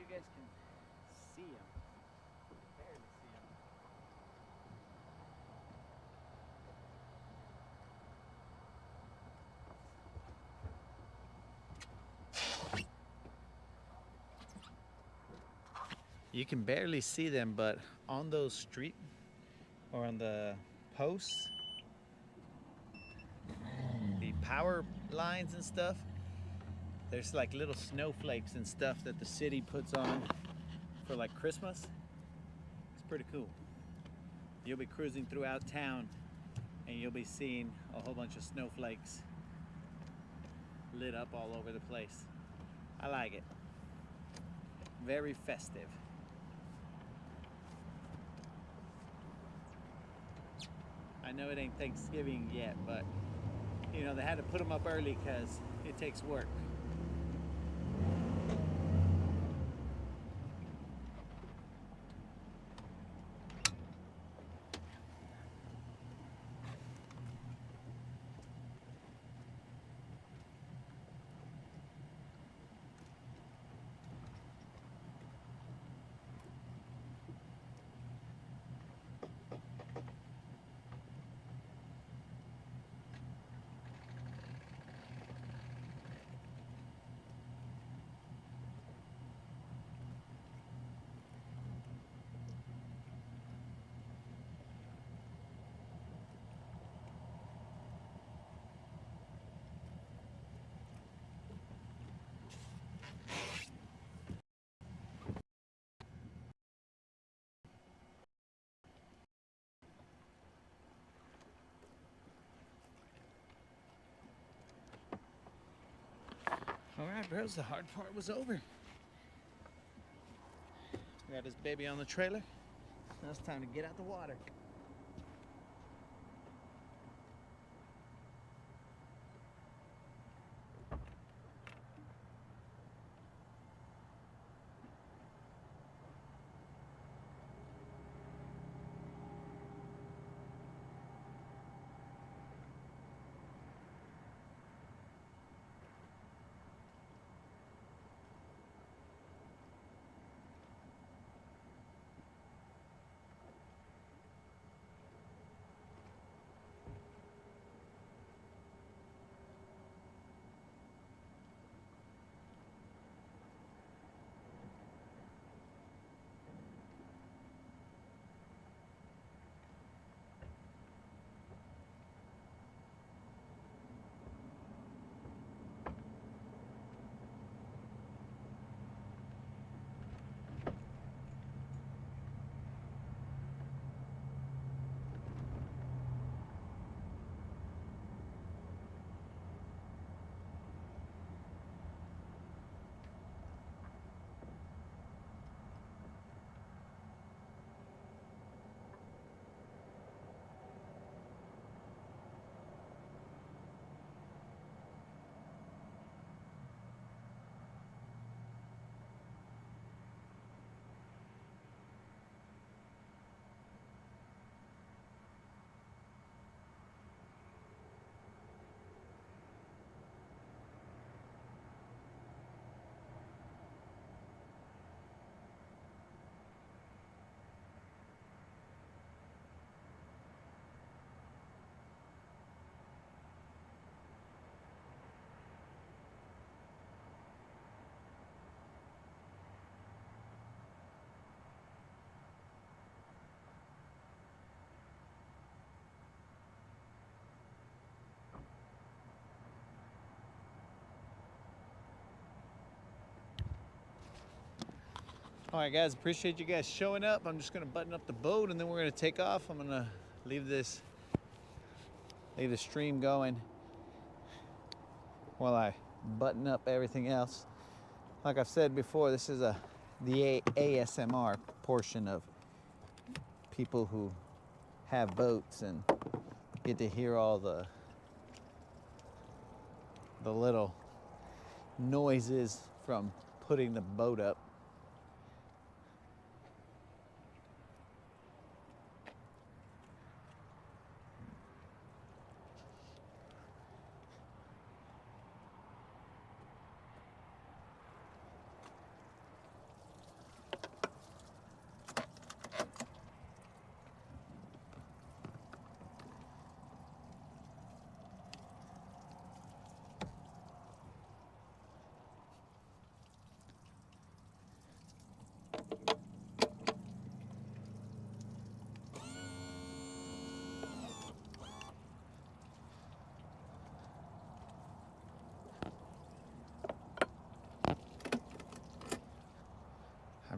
you guys can see them. Barely see them. You can barely see them, but on those street or on the posts, the power lines and stuff, there's like little snowflakes and stuff that the city puts on for like Christmas. It's pretty cool. You'll be cruising throughout town and you'll be seeing a whole bunch of snowflakes lit up all over the place. I like it. Very festive. I know it ain't Thanksgiving yet, but you know, they had to put them up early because it takes work. All right, bros, the hard part was over. We got this baby on the trailer. Now it's time to get out the water. All right, guys, appreciate you guys showing up. I'm just gonna button up the boat and then we're gonna take off. I'm gonna leave the stream going while I button up everything else. Like I've said before, this is the ASMR portion of people who have boats and get to hear all the little noises from putting the boat up.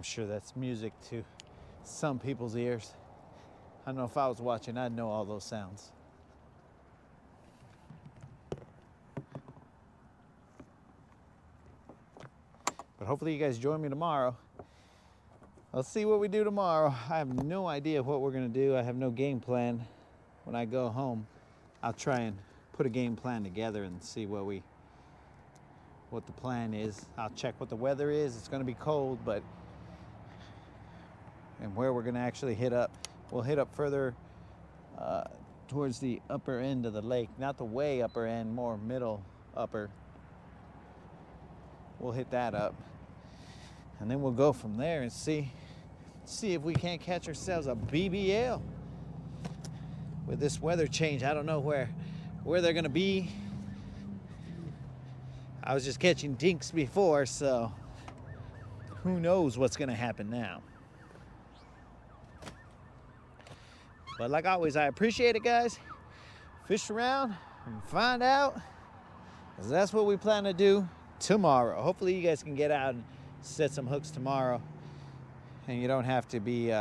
I'm sure that's music to some people's ears. I don't know if I was watching, I'd know all those sounds. But hopefully you guys join me tomorrow. Let's see what we do tomorrow. I have no idea what we're gonna do. I have no game plan. When I go home, I'll try and put a game plan together and see what the plan is. I'll check what the weather is. It's gonna be cold, but and where we're gonna actually hit up. We'll hit up further towards the upper end of the lake, not the way upper end, more middle upper. We'll hit that up, and then we'll go from there and see if we can't catch ourselves a BBL. With this weather change, I don't know where they're gonna be. I was just catching dinks before, so who knows what's gonna happen now. But like always, I appreciate it, guys. Fish around and find out, because that's what we plan to do tomorrow. Hopefully you guys can get out and set some hooks tomorrow, and you don't have to be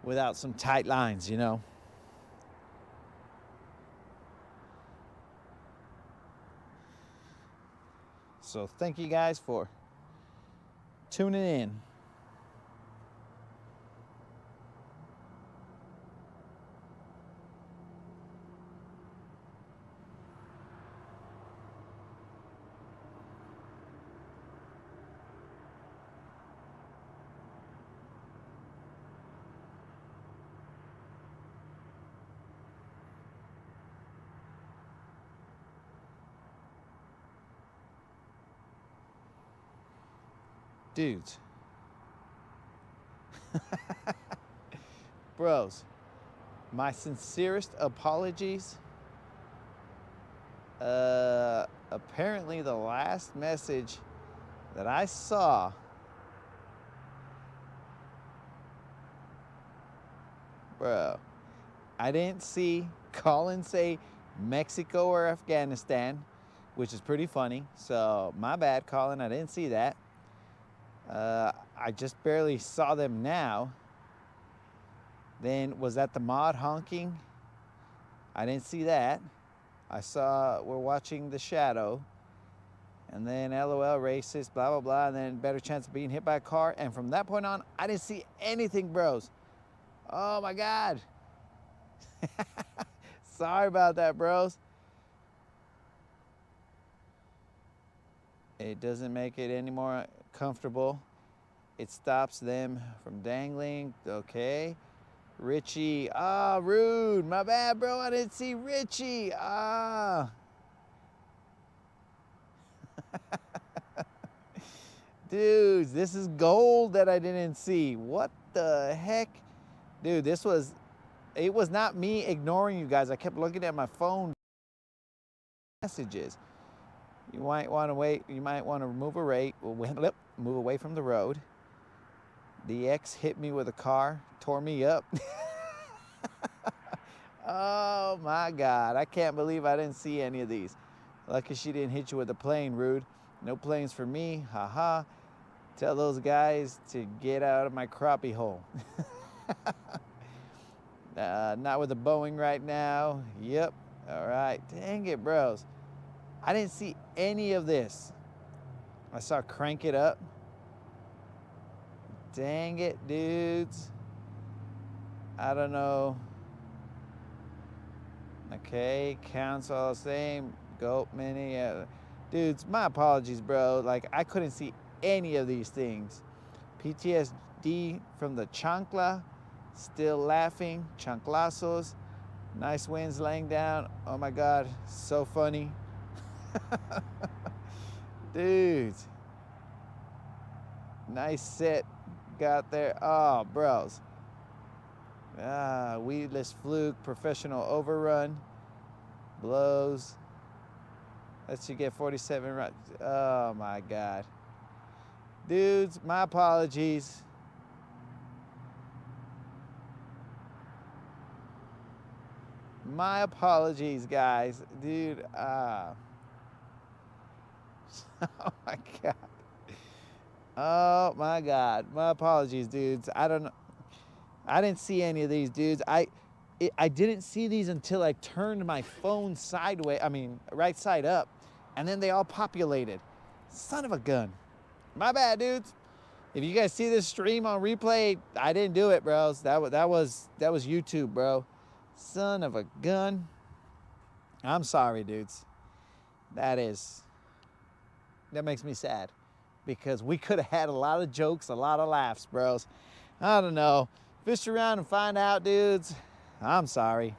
without some tight lines, you know. So thank you guys for tuning in. Dudes. Bros, my sincerest apologies. Apparently the last message that I saw I didn't see Colin say Mexico or Afghanistan, which is pretty funny. So my bad, Colin, I didn't see that. I just barely saw them now. Then was that the mod honking? I didn't see that. I saw we're watching The Shadow. And then LOL racist, blah, blah, blah. And then better chance of being hit by a car. And from that point on, I didn't see anything, bros. Oh my God. Sorry about that, bros. It doesn't make it any more comfortable. It stops them from dangling. Okay. Richie. Ah, rude. My bad, bro. I didn't see Richie. Ah. Dudes, this is gold that I didn't see. What the heck? Dude, it was not me ignoring you guys. I kept looking at my phone messages. You might want to wait. You might want to move away from the road. The ex hit me with a car, tore me up. Oh my God, I can't believe I didn't see any of these. Lucky she didn't hit you with a plane, rude. No planes for me, haha. Tell those guys to get out of my crappie hole. Not with a Boeing right now. Yep, all right. Dang it, bros. I didn't see any of this. I saw crank it up. Dang it, dudes. I don't know. Okay, counts all the same. Gulp mini. Dudes, my apologies, bro. Like, I couldn't see any of these things. PTSD from the chancla. Still laughing. Chanclazos. Nice winds laying down. Oh my God, so funny. Dudes. Nice set. Got there. Oh, bros. Weedless fluke. Professional overrun. Blows. Lets you get 47 right. Oh my God. Dudes, my apologies. My apologies, guys. Dude, oh my God. Oh my God, my apologies, dudes. I didn't see any of these, dudes. I didn't see these until I turned my phone sideways, right side up, and then they all populated. Son of a gun. My bad, dudes. If you guys see this stream on replay, I didn't do it, bros. That was YouTube, bro. Son of a gun. I'm sorry, dudes. That makes me sad, because we could have had a lot of jokes, a lot of laughs, bros. I don't know. Fish around and find out, dudes. I'm sorry.